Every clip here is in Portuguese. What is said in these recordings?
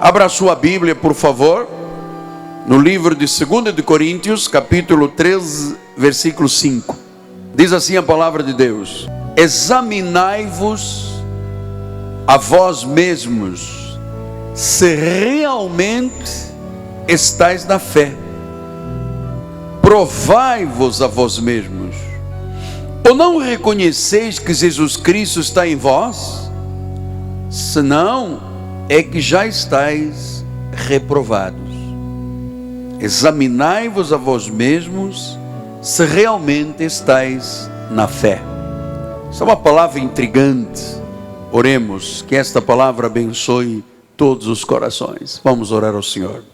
Abra a sua Bíblia, por favor, no livro de 2 de Coríntios, capítulo 13, versículo 5. Diz assim a palavra de Deus: examinai-vos a vós mesmos, se realmente estáis na fé. Provai-vos a vós mesmos. Ou não reconheceis que Jesus Cristo está em vós? Senão é que já estáis reprovados. Examinai-vos a vós mesmos, se realmente estáis na fé. Essa é uma palavra intrigante. Oremos, que esta palavra abençoe todos os corações. Vamos orar ao Senhor.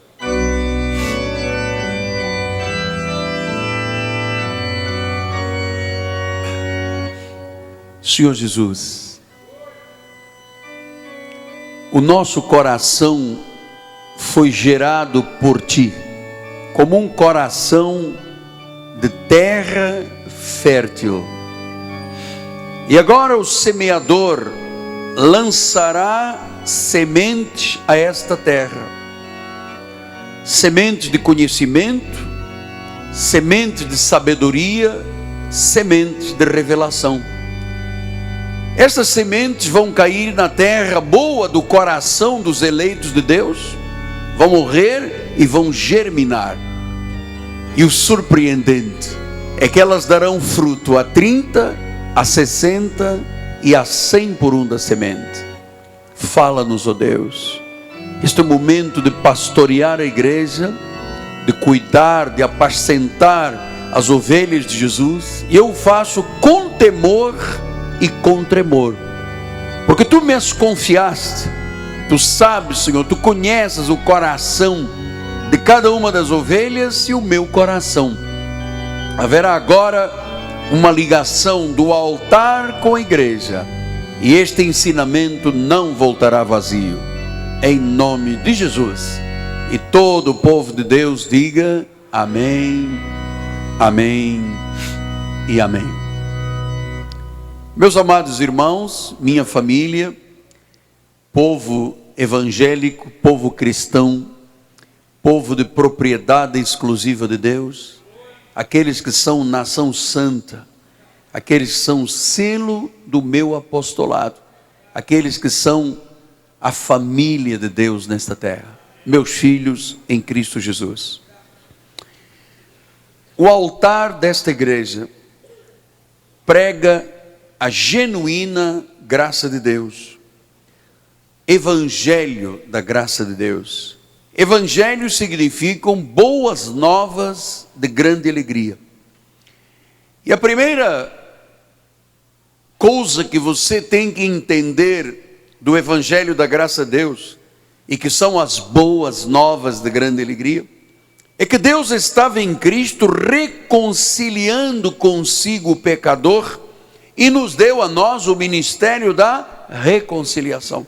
Senhor Jesus, o nosso coração foi gerado por Ti, como um coração de terra fértil. E agora o semeador lançará semente a esta terra, semente de conhecimento, semente de sabedoria, semente de revelação. Essas sementes vão cair na terra boa do coração dos eleitos de Deus, vão morrer e vão germinar. E o surpreendente é que elas darão fruto a 30, a 60 e a 100 por um da semente. Fala-nos, ó Deus. Este é o momento de pastorear a igreja, de cuidar, de apacentar as ovelhas de Jesus. E eu faço com temor e com tremor, porque Tu me as confiaste. Tu sabes, Senhor, Tu conheces o coração de cada uma das ovelhas e o meu coração. Haverá agora uma ligação do altar com a igreja, e este ensinamento não voltará vazio, em nome de Jesus. E todo o povo de Deus diga amém, amém e amém. Meus amados irmãos, minha família, povo evangélico, povo cristão, povo de propriedade exclusiva de Deus, aqueles que são nação santa, aqueles que são selo do meu apostolado, aqueles que são a família de Deus nesta terra, meus filhos em Cristo Jesus. O altar desta igreja prega a genuína graça de Deus, evangelho da graça de Deus. Evangelho significam boas novas de grande alegria. E a primeira coisa que você tem que entender do evangelho da graça de Deus, e que são as boas novas de grande alegria, é que Deus estava em Cristo reconciliando consigo o pecador, e nos deu a nós o ministério da reconciliação.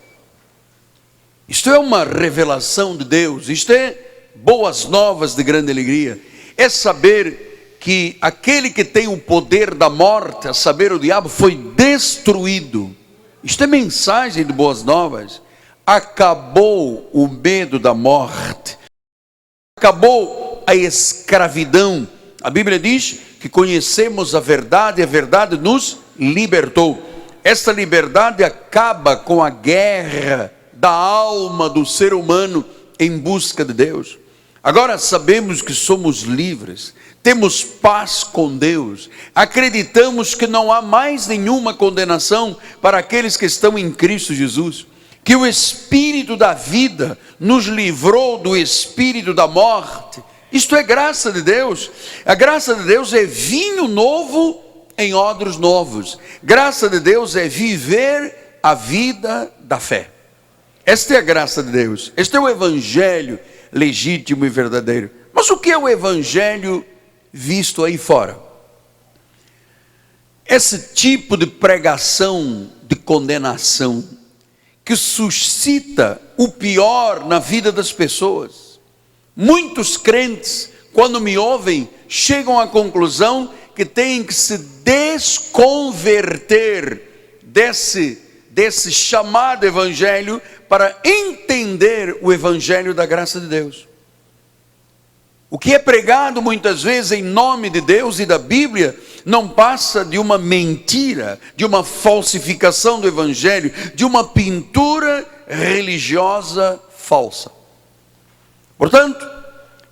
Isto é uma revelação de Deus, isto é boas novas de grande alegria. É saber que aquele que tem o poder da morte, a saber o diabo, foi destruído. Isto é mensagem de boas novas. Acabou o medo da morte, acabou a escravidão. A Bíblia diz que conhecemos a verdade nos libertou. Esta liberdade acaba com a guerra da alma do ser humano em busca de Deus. Agora sabemos que somos livres, temos paz com Deus, acreditamos que não há mais nenhuma condenação para aqueles que estão em Cristo Jesus, que o Espírito da vida nos livrou do espírito da morte. Isto é graça de Deus. A graça de Deus é vinho novo em odres novos. Graça de Deus é viver a vida da fé. Esta é a graça de Deus. Este é o evangelho legítimo e verdadeiro. Mas o que é o evangelho visto aí fora? Esse tipo de pregação de condenação que suscita o pior na vida das pessoas. Muitos crentes, quando me ouvem, chegam à conclusão que têm que se desconverter desse chamado evangelho para entender o evangelho da graça de Deus. O que é pregado muitas vezes em nome de Deus e da Bíblia não passa de uma mentira, de uma falsificação do evangelho, de uma pintura religiosa falsa. Portanto,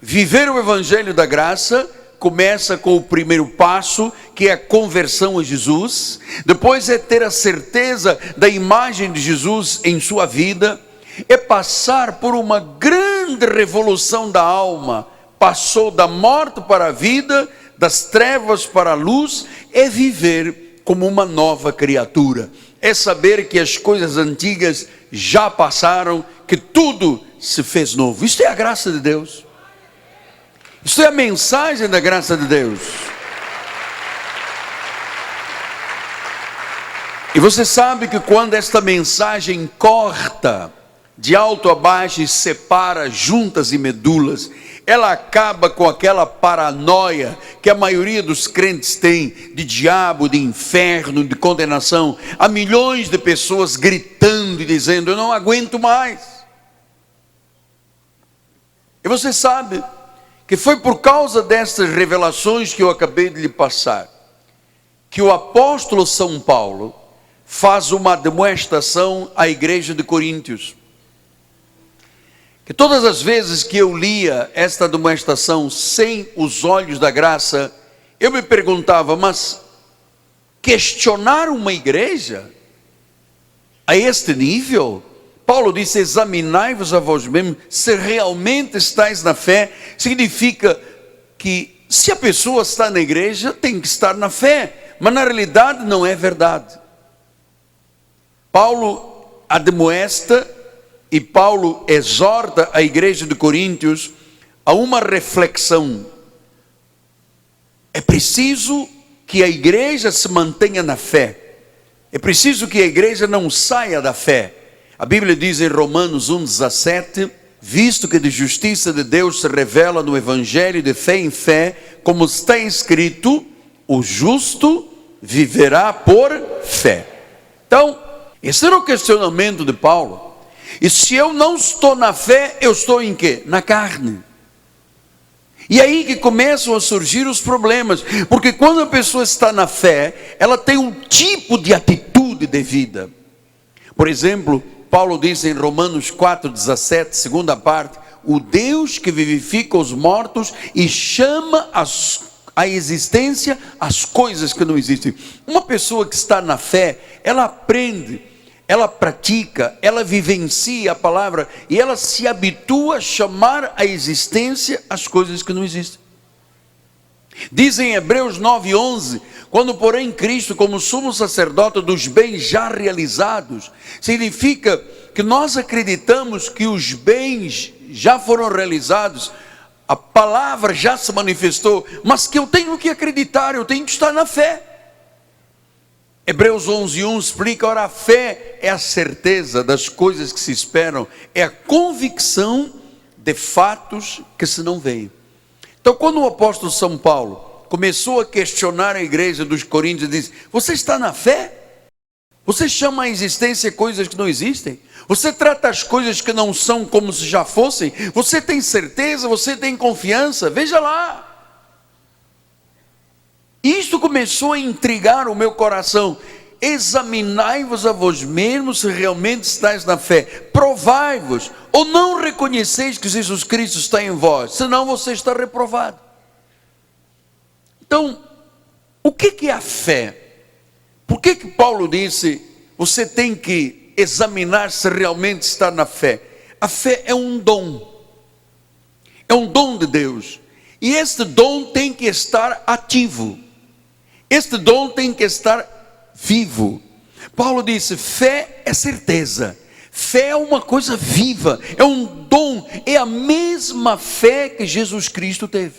viver o evangelho da graça começa com o primeiro passo, que é a conversão a Jesus. Depois é ter a certeza da imagem de Jesus em sua vida. É passar por uma grande revolução da alma. Passou da morte para a vida, das trevas para a luz. É viver como uma nova criatura. É saber que as coisas antigas já passaram, que tudo se fez novo. Isto é a graça de Deus. Isto é a mensagem da graça de Deus. E você sabe que quando esta mensagem corta de alto a baixo e separa juntas e medulas, ela acaba com aquela paranoia que a maioria dos crentes tem, de diabo, de inferno, de condenação. Há milhões de pessoas gritando e dizendo: eu não aguento mais. E você sabe que foi por causa destas revelações que eu acabei de lhe passar, que o apóstolo São Paulo faz uma demonstração à igreja de Coríntios. Que todas as vezes que eu lia esta demonstração sem os olhos da graça, eu me perguntava: mas questionar uma igreja a este nível? Paulo disse: examinai-vos a vós mesmos se realmente estáis na fé. Significa que se a pessoa está na igreja, tem que estar na fé, mas na realidade não é verdade. Paulo admoesta e Paulo exorta a igreja de Coríntios a uma reflexão. É preciso que a igreja se mantenha na fé. É preciso que a igreja não saia da fé. A Bíblia diz em Romanos 1,17: visto que de justiça de Deus se revela no evangelho de fé em fé, como está escrito, o justo viverá por fé. Então, esse era o questionamento de Paulo. E se eu não estou na fé, eu estou em quê? Na carne. E aí que começam a surgir os problemas, porque quando a pessoa está na fé, ela tem um tipo de atitude de vida. Por exemplo, Paulo diz em Romanos 4,17, segunda parte: o Deus que vivifica os mortos e chama a existência as coisas que não existem. Uma pessoa que está na fé, ela aprende, ela pratica, ela vivencia a palavra e ela se habitua a chamar a existência as coisas que não existem. Diz em Hebreus 9,11: quando porém Cristo, como sumo sacerdote dos bens já realizados, significa que nós acreditamos que os bens já foram realizados, a palavra já se manifestou, mas que eu tenho que acreditar, eu tenho que estar na fé. Hebreus 11,1 explica: ora, a fé é a certeza das coisas que se esperam, é a convicção de fatos que se não veem. Então, quando o apóstolo São Paulo começou a questionar a igreja dos Coríntios, disse: você está na fé? Você chama a existência coisas que não existem? Você trata as coisas que não são como se já fossem? Você tem certeza? Você tem confiança? Veja lá. Isto começou a intrigar o meu coração. Examinai-vos a vós mesmos se realmente estáis na fé. Provai-vos, ou não reconheceis que Jesus Cristo está em vós, senão você está reprovado. Então, o que é a fé? Por que Paulo disse: você tem que examinar se realmente está na fé? A fé é um dom. É um dom de Deus. E este dom tem que estar ativo. Este dom tem que estar vivo. Paulo disse: fé é certeza. Fé é uma coisa viva, é um dom, é a mesma fé que Jesus Cristo teve.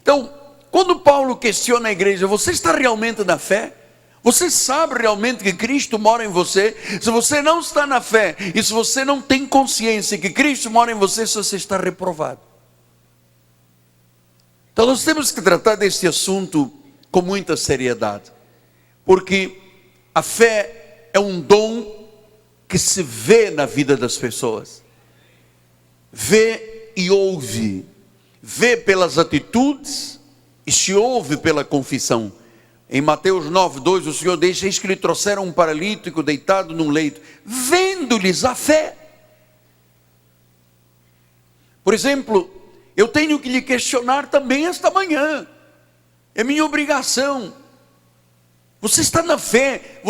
Então, quando Paulo questiona a igreja: você está realmente na fé? Você sabe realmente que Cristo mora em você? Se você não está na fé, e se você não tem consciência que Cristo mora em você, você está reprovado. Então nós temos que tratar deste assunto com muita seriedade, porque a fé é um dom que se vê na vida das pessoas. vê e ouve. Vê pelas atitudes e se ouve pela confissão. Em Mateus 9:2, o Senhor deixa: eis que lhe trouxeram um paralítico deitado num leito, vendo-lhes a fé. Por exemplo, eu tenho que lhe questionar também esta manhã, é minha obrigação. Você está na fé,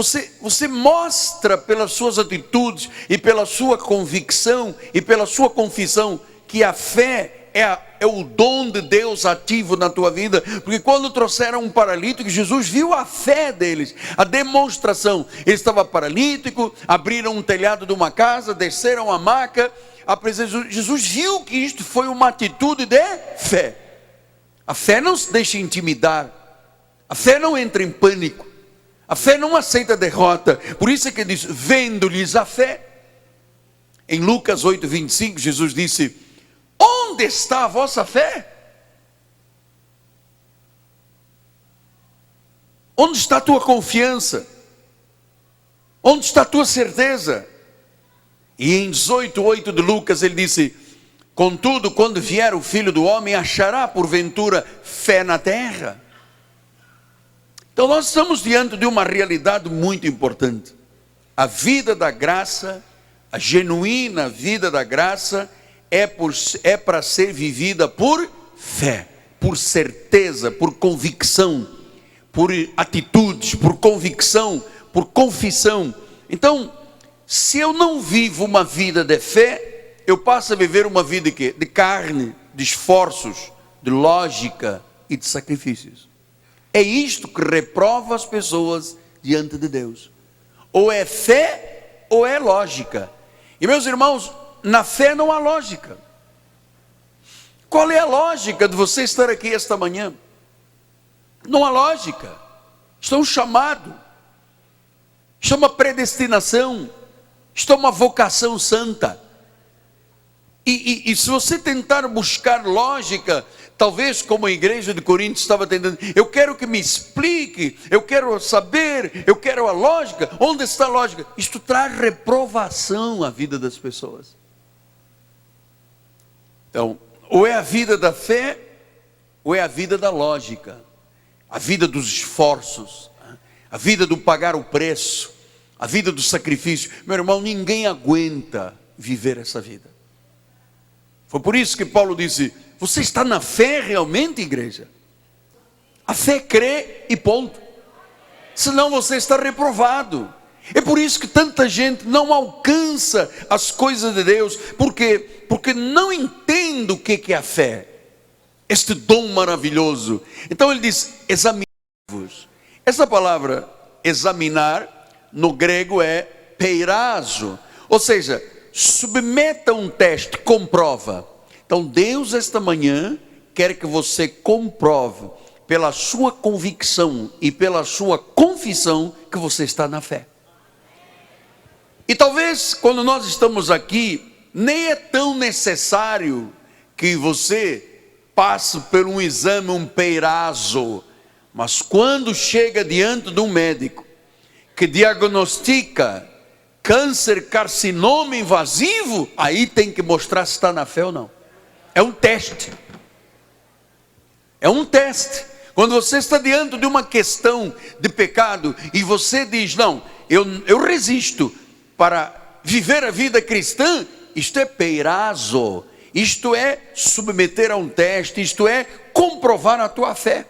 você mostra pelas suas atitudes e pela sua convicção e pela sua confissão que a fé é o dom de Deus ativo na tua vida. Porque quando trouxeram um paralítico, Jesus viu a fé deles, a demonstração. Ele estava paralítico, abriram um telhado de uma casa, desceram a maca, Jesus viu que isto foi uma atitude de fé. A fé não se deixa intimidar, a fé não entra em pânico, a fé não aceita derrota. Por isso é que diz: vendo-lhes a fé. Em Lucas 8:25, Jesus disse: onde está a vossa fé? Onde está a tua confiança? Onde está a tua certeza? E em 18:8 de Lucas ele disse: contudo, quando vier o Filho do Homem, achará porventura fé na terra? Então nós estamos diante de uma realidade muito importante. A vida da graça, a genuína vida da graça, é para ser vivida por fé, por certeza, por convicção, por atitudes, por convicção, por confissão. Então, se eu não vivo uma vida de fé, eu passo a viver uma vida de quê? De carne, de esforços, de lógica e de sacrifícios. É isto que reprova as pessoas diante de Deus. Ou é fé ou é lógica. E meus irmãos, na fé não há lógica. Qual é a lógica de você estar aqui esta manhã? Não há lógica. Isto é um chamado, isto é uma predestinação, isto é uma vocação santa. E se você tentar buscar lógica, talvez como a igreja de Corinto estava tentando, eu quero que me explique, eu quero saber, eu quero a lógica. Onde está a lógica? Isto traz reprovação à vida das pessoas. Então, ou é a vida da fé, ou é a vida da lógica, a vida dos esforços, a vida do pagar o preço, a vida do sacrifício. Meu irmão, ninguém aguenta viver essa vida. Foi por isso que Paulo disse: você está na fé realmente, igreja? A fé crê e ponto. Senão você está reprovado. É por isso que tanta gente não alcança as coisas de Deus. Por quê? Porque não entende o que é a fé, este dom maravilhoso. Então ele diz: examinai-vos. Essa palavra examinar no grego é peirazo, ou seja, submeta um teste, comprova. Então Deus esta manhã quer que você comprove pela sua convicção e pela sua confissão que você está na fé. E talvez quando nós estamos aqui, nem é tão necessário que você passe por um exame, um peirazo. Mas quando chega diante de um médico que diagnostica câncer, carcinoma invasivo, aí tem que mostrar se está na fé ou não. É um teste. É um teste. Quando você está diante de uma questão de pecado e você diz: não, eu resisto para viver a vida cristã, isto é peirazo, isto é submeter a um teste, isto é comprovar a tua fé.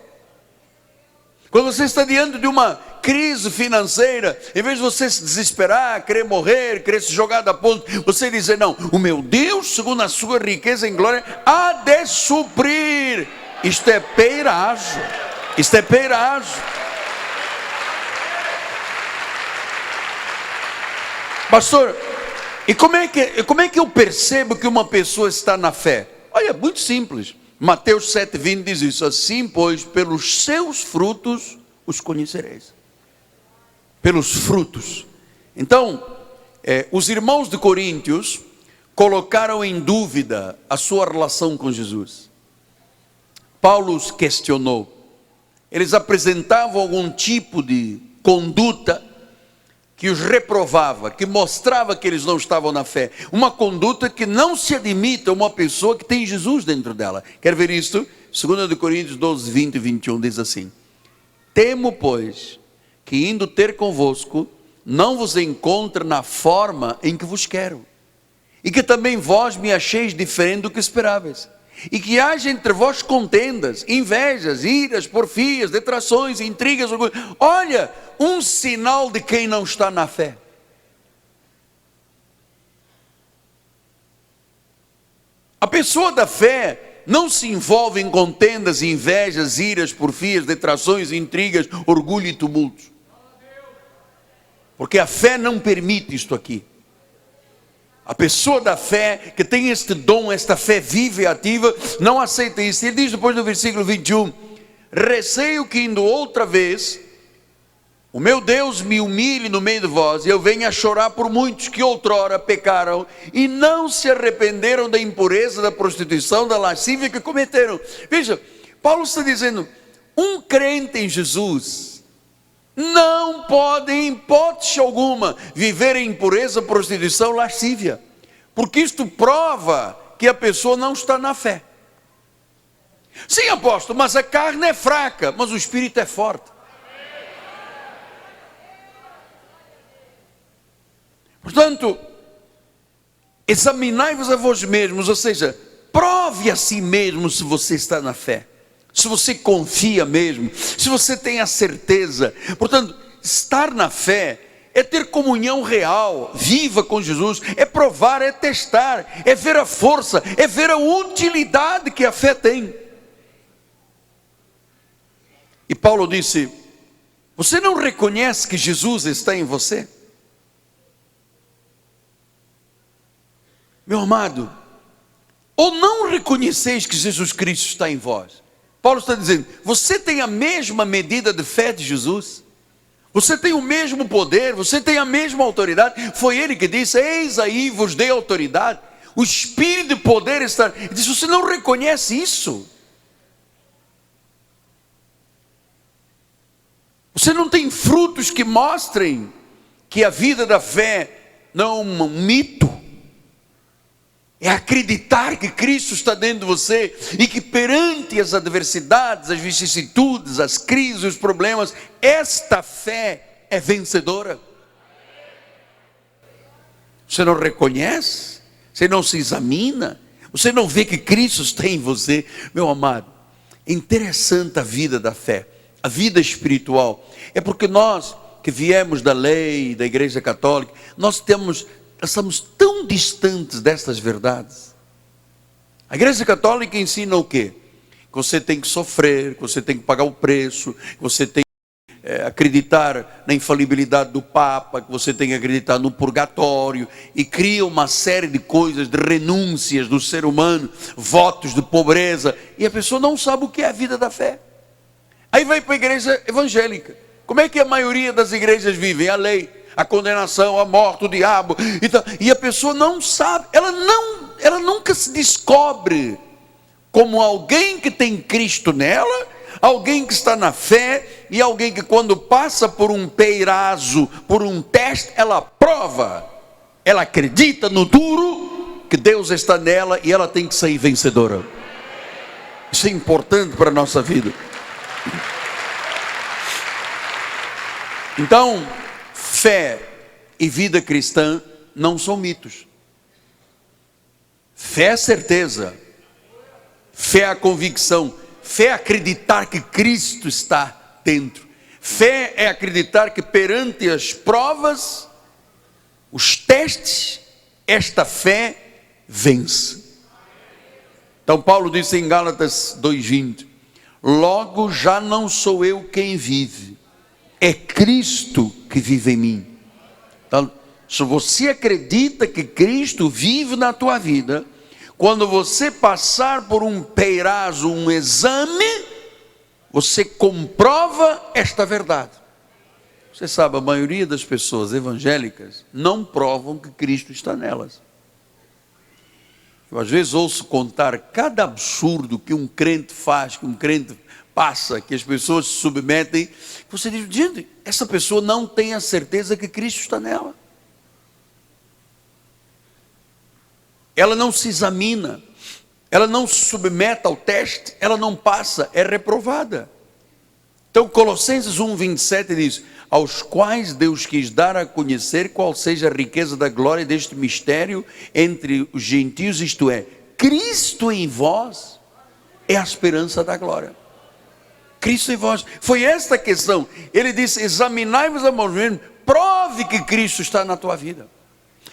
Quando você está diante de uma crise financeira, em vez de você se desesperar, querer morrer, querer se jogar da ponte, você dizer: não, o meu Deus, segundo a sua riqueza em glória, há de suprir. Isto é peirazo. Isto é peirazo. Pastor, e como é que eu percebo que uma pessoa está na fé? Olha, muito simples. Mateus 7:20 diz isso: assim, pois, pelos seus frutos os conhecereis. Pelos frutos. Então, os irmãos de Coríntios colocaram em dúvida a sua relação com Jesus. Paulo os questionou. Eles apresentavam algum tipo de conduta que os reprovava, que mostrava que eles não estavam na fé. Uma conduta que não se admite a uma pessoa que tem Jesus dentro dela. Quer ver isto? 2 Coríntios 12, 20 e 21 diz assim: temo, pois, que indo ter convosco, não vos encontre na forma em que vos quero, e que também vós me acheis diferente do que esperáveis, e que haja entre vós contendas, invejas, iras, porfias, detrações, intrigas, orgulho. Olha, um sinal de quem não está na fé. A pessoa da fé não se envolve em contendas, invejas, iras, porfias, detrações, intrigas, orgulho e tumultos. Porque a fé não permite isto aqui. A pessoa da fé, que tem este dom, esta fé viva e ativa, não aceita isso. Ele diz depois no versículo 21, receio que indo outra vez, o meu Deus me humilhe no meio de vós, e eu venha a chorar por muitos que outrora pecaram, e não se arrependeram da impureza, da prostituição, da lascívia que cometeram. Veja, Paulo está dizendo, um crente em Jesus não pode, em hipótese alguma, viver em impureza, prostituição, lascívia, porque isto prova que a pessoa não está na fé. Sim, apóstolo, mas a carne é fraca, mas o espírito é forte. Portanto, examinai-vos a vós mesmos, ou seja, prove a si mesmo se você está na fé, se você confia mesmo, se você tem a certeza. Portanto, estar na fé é ter comunhão real, viva com Jesus, é provar, é testar, é ver a força, é ver a utilidade que a fé tem. E Paulo disse, você não reconhece que Jesus está em você? Meu amado, ou não reconheceis que Jesus Cristo está em vós? Paulo está dizendo, você tem a mesma medida de fé de Jesus? Você tem o mesmo poder, você tem a mesma autoridade? Foi ele que disse, eis aí vos dei autoridade. O Espírito de poder está... Ele diz, você não reconhece isso? Você não tem frutos que mostrem que a vida da fé não é um mito? É acreditar que Cristo está dentro de você e que perante as adversidades, as vicissitudes, as crises, os problemas, esta fé é vencedora. Você não reconhece? Você não se examina? Você não vê que Cristo está em você? Meu amado, é interessante a vida da fé, a vida espiritual. É porque nós que viemos da lei, da Igreja Católica, nós estamos tão distantes destas verdades. A Igreja Católica ensina o quê? Que você tem que sofrer, que você tem que pagar o preço, que você tem que acreditar na infalibilidade do Papa, que você tem que acreditar no purgatório, e cria uma série de coisas, de renúncias do ser humano, votos de pobreza, e a pessoa não sabe o que é a vida da fé. Aí vai para a igreja evangélica. Como é que a maioria das igrejas vivem? A lei, a condenação, a morte, o diabo, e a pessoa não sabe, ela nunca se descobre como alguém que tem Cristo nela, alguém que está na fé, e alguém que quando passa por um peirazo, por um teste, ela prova, ela acredita no duro, que Deus está nela, e ela tem que sair vencedora. Isso é importante para a nossa vida. Então, fé e vida cristã não são mitos. Fé é certeza, fé é a convicção, fé é acreditar que Cristo está dentro. Fé é acreditar que perante as provas, os testes, esta fé vence. Então Paulo disse em Gálatas 2:20, logo já não sou eu quem vive, é Cristo que vive em mim. Então, se você acredita que Cristo vive na tua vida, quando você passar por um peirazo, um exame, você comprova esta verdade. Você sabe, a maioria das pessoas evangélicas não provam que Cristo está nelas. Eu às vezes ouço contar cada absurdo que um crente faz, que um crente passa, que as pessoas se submetem. Você diz, gente, essa pessoa não tem a certeza que Cristo está nela. Ela não se examina, ela não se submete ao teste, ela não passa, é reprovada. Então Colossenses 1:27 diz: aos quais Deus quis dar a conhecer qual seja a riqueza da glória deste mistério entre os gentios, isto é, Cristo em vós é a esperança da glória. Cristo em vós, foi esta a questão. Ele disse: examinai-vos a vós mesmos, prove que Cristo está na tua vida.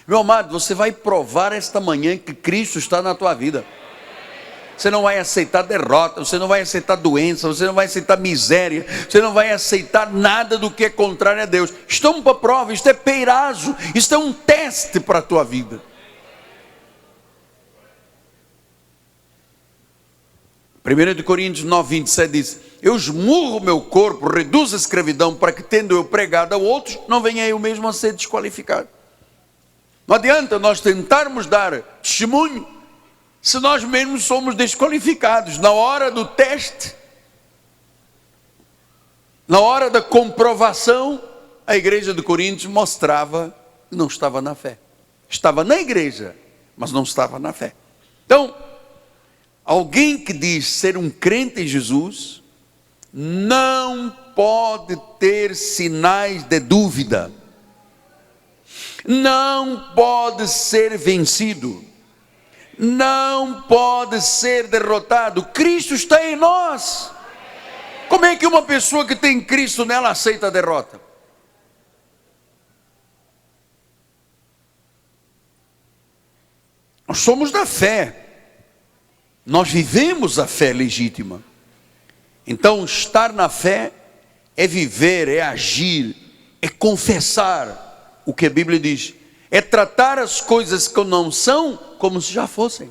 Meu amado, você vai provar esta manhã que Cristo está na tua vida. Você não vai aceitar derrota, você não vai aceitar doença, você não vai aceitar miséria, você não vai aceitar nada do que é contrário a Deus. Estamos para prova, isto é peirazo, isto é um teste para a tua vida. 1 Coríntios 9:27 diz: eu esmurro meu corpo, reduzo a escravidão, para que, tendo eu pregado a outros, não venha eu mesmo a ser desqualificado. Não adianta nós tentarmos dar testemunho se nós mesmos somos desqualificados. Na hora do teste, na hora da comprovação, a igreja de Coríntios mostrava que não estava na fé. Estava na igreja, mas não estava na fé. Então, alguém que diz ser um crente em Jesus não pode ter sinais de dúvida, não pode ser vencido, não pode ser derrotado. Cristo está em nós. Como é que uma pessoa que tem Cristo nela aceita a derrota? Nós somos da fé, nós vivemos a fé legítima. Então, estar na fé é viver, é agir, é confessar o que a Bíblia diz, é tratar as coisas que não são como se já fossem,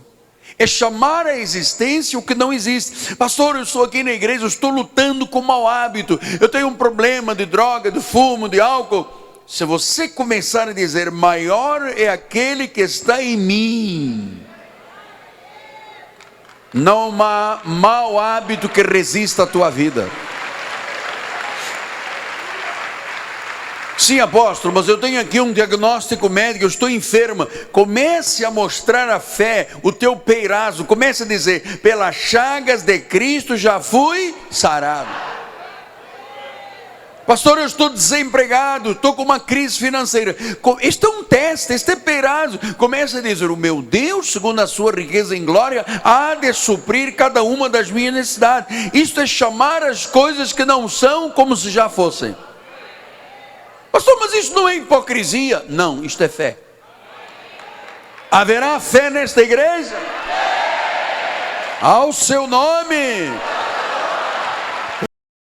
é chamar à existência o que não existe. Pastor, eu estou aqui na igreja, eu estou lutando com mau hábito, eu tenho um problema de droga, de fumo, de álcool. Se você começar a dizer: maior é aquele que está em mim, não há mau hábito que resista à tua vida. Sim, apóstolo, mas eu tenho aqui um diagnóstico médico, eu estou enferma. Comece a mostrar a fé, o teu peirazo. Comece a dizer: pelas chagas de Cristo já fui sarado. Pastor, eu estou desempregado, estou com uma crise financeira. Este é um teste, este é peirazo. Comece a dizer: o meu Deus, segundo a sua riqueza em glória, há de suprir cada uma das minhas necessidades. Isto é chamar as coisas que não são como se já fossem. Pastor, mas isso não é hipocrisia? Não, isto é fé. Haverá fé nesta igreja? Ao seu nome.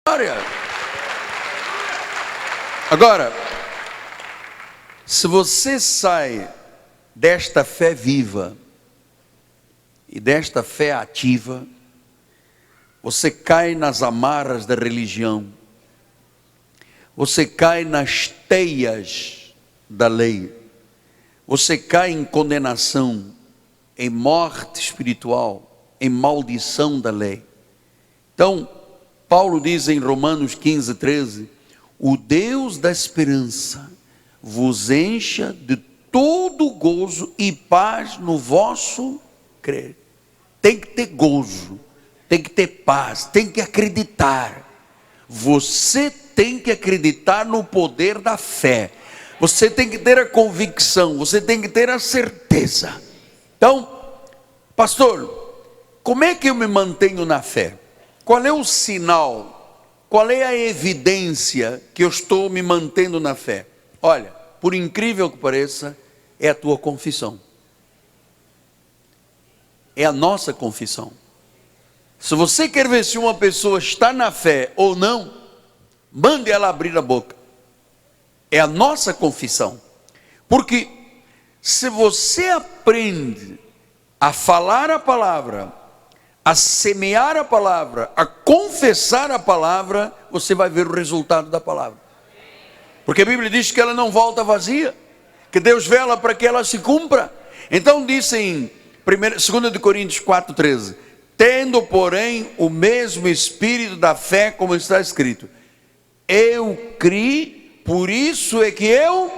Glória. Agora, se você sai desta fé viva e desta fé ativa, você cai nas amarras da religião, você cai nas teias da lei, você cai em condenação, em morte espiritual, em maldição da lei. Então, Paulo diz em Romanos 15:13: o Deus da esperança vos encha de todo gozo e paz no vosso crer. Tem que ter gozo, tem que ter paz, tem que acreditar. Você tem que acreditar no poder da fé. Você tem que ter a convicção, você tem que ter a certeza. Então, pastor, como é que eu me mantenho na fé? Qual é o sinal? Qual é a evidência que eu estou me mantendo na fé? Olha, por incrível que pareça, é a tua confissão. É a nossa confissão. Se você quer ver se uma pessoa está na fé ou não, mande ela abrir a boca. É a nossa confissão. Porque se você aprende a falar a palavra, a semear a palavra, a confessar a palavra, você vai ver o resultado da palavra. Porque a Bíblia diz que ela não volta vazia, que Deus vela para que ela se cumpra. Então diz em 2 Coríntios 4:13: tendo porém o mesmo espírito da fé, como está escrito, Eu criei, por isso é que eu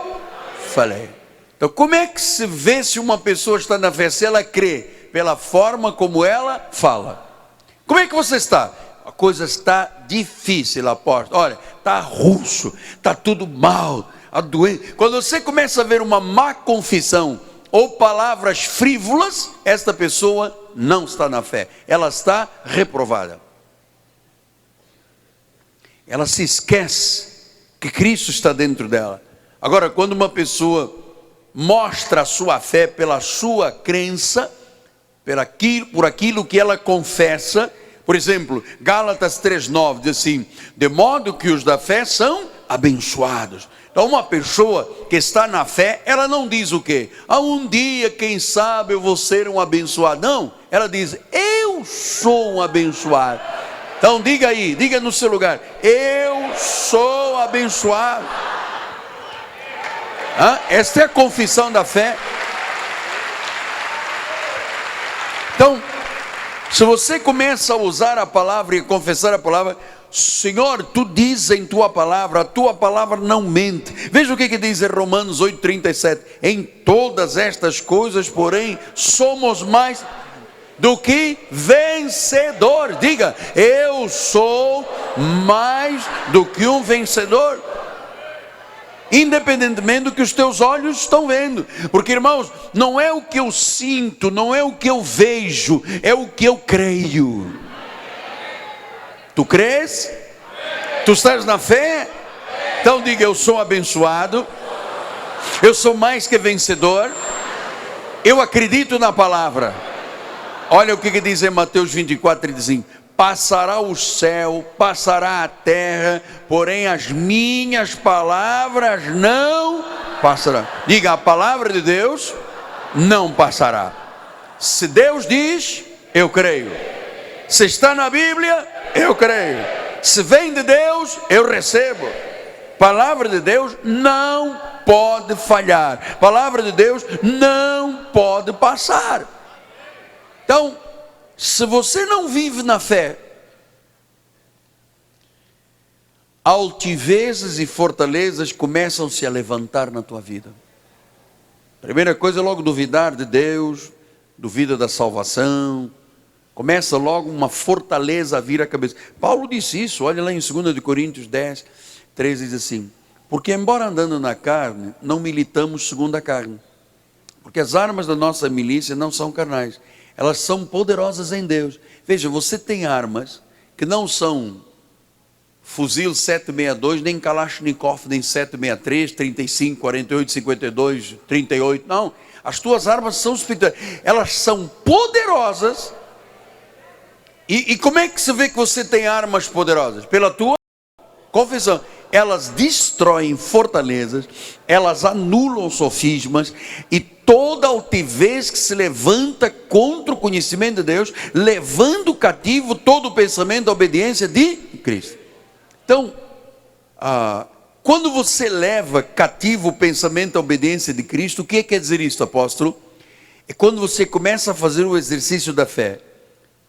falei. Então, como é que se vê se uma pessoa está na fé? Se ela crê, pela forma como ela fala. Como é que você está? A coisa está difícil, apóstolo. Olha, está russo, está tudo mal, a doença. Quando você começa a ver uma má confissão ou palavras frívolas, esta pessoa não está na fé. Ela está reprovada. Ela se esquece que Cristo está dentro dela. Agora, quando uma pessoa mostra a sua fé pela sua crença, por aquilo que ela confessa, por exemplo, Gálatas 3,9 diz assim: de modo que os da fé são abençoados. Então, uma pessoa que está na fé, ela não diz o quê? Um dia, quem sabe, eu vou ser um abençoado. Não, ela diz: eu sou um abençoado. Então, diga no seu lugar: eu sou abençoado. Esta é a confissão da fé. Então, se você começa a usar a palavra e confessar a palavra, Senhor, tu dizes em tua palavra, a tua palavra não mente. Veja o que diz em Romanos 8,37. Em todas estas coisas, porém, somos mais do que vencedor. Diga: eu sou mais do que um vencedor. Independentemente do que os teus olhos estão vendo. Porque, irmãos, não é o que eu sinto, não é o que eu vejo, é o que eu creio. Tu crês? Tu estás na fé? Então diga: eu sou abençoado, eu sou mais que vencedor, eu acredito na palavra. Olha o que diz em Mateus 24, diz assim: passará o céu, passará a terra, porém as minhas palavras não passarão. Diga: a palavra de Deus não passará. Se Deus diz, eu creio. Se está na Bíblia, eu creio. Se vem de Deus, eu recebo. Palavra de Deus não pode falhar. Palavra de Deus não pode passar. Então, se você não vive na fé, altivezes e fortalezas começam-se a levantar na tua vida. Primeira coisa é logo duvidar de Deus, duvida da salvação, começa logo uma fortaleza a vir à cabeça. Paulo disse isso, olha lá em 2 Coríntios 10, 13, diz assim: porque embora andando na carne, não militamos segundo a carne, porque as armas da nossa milícia não são carnais, elas são poderosas em Deus. Veja, você tem armas que não são fuzil 762, nem Kalashnikov, nem 763, 35, 48, 52, 38, não. As tuas armas são espirituais, elas são poderosas. E como é que se vê que você tem armas poderosas? Pela tua confissão. Elas destroem fortalezas, elas anulam sofismas e toda altivez que se levanta contra o conhecimento de Deus, levando cativo todo o pensamento à obediência de Cristo. Então, quando você leva cativo o pensamento à obediência de Cristo, o que quer dizer isso, apóstolo? É quando você começa a fazer o exercício da fé.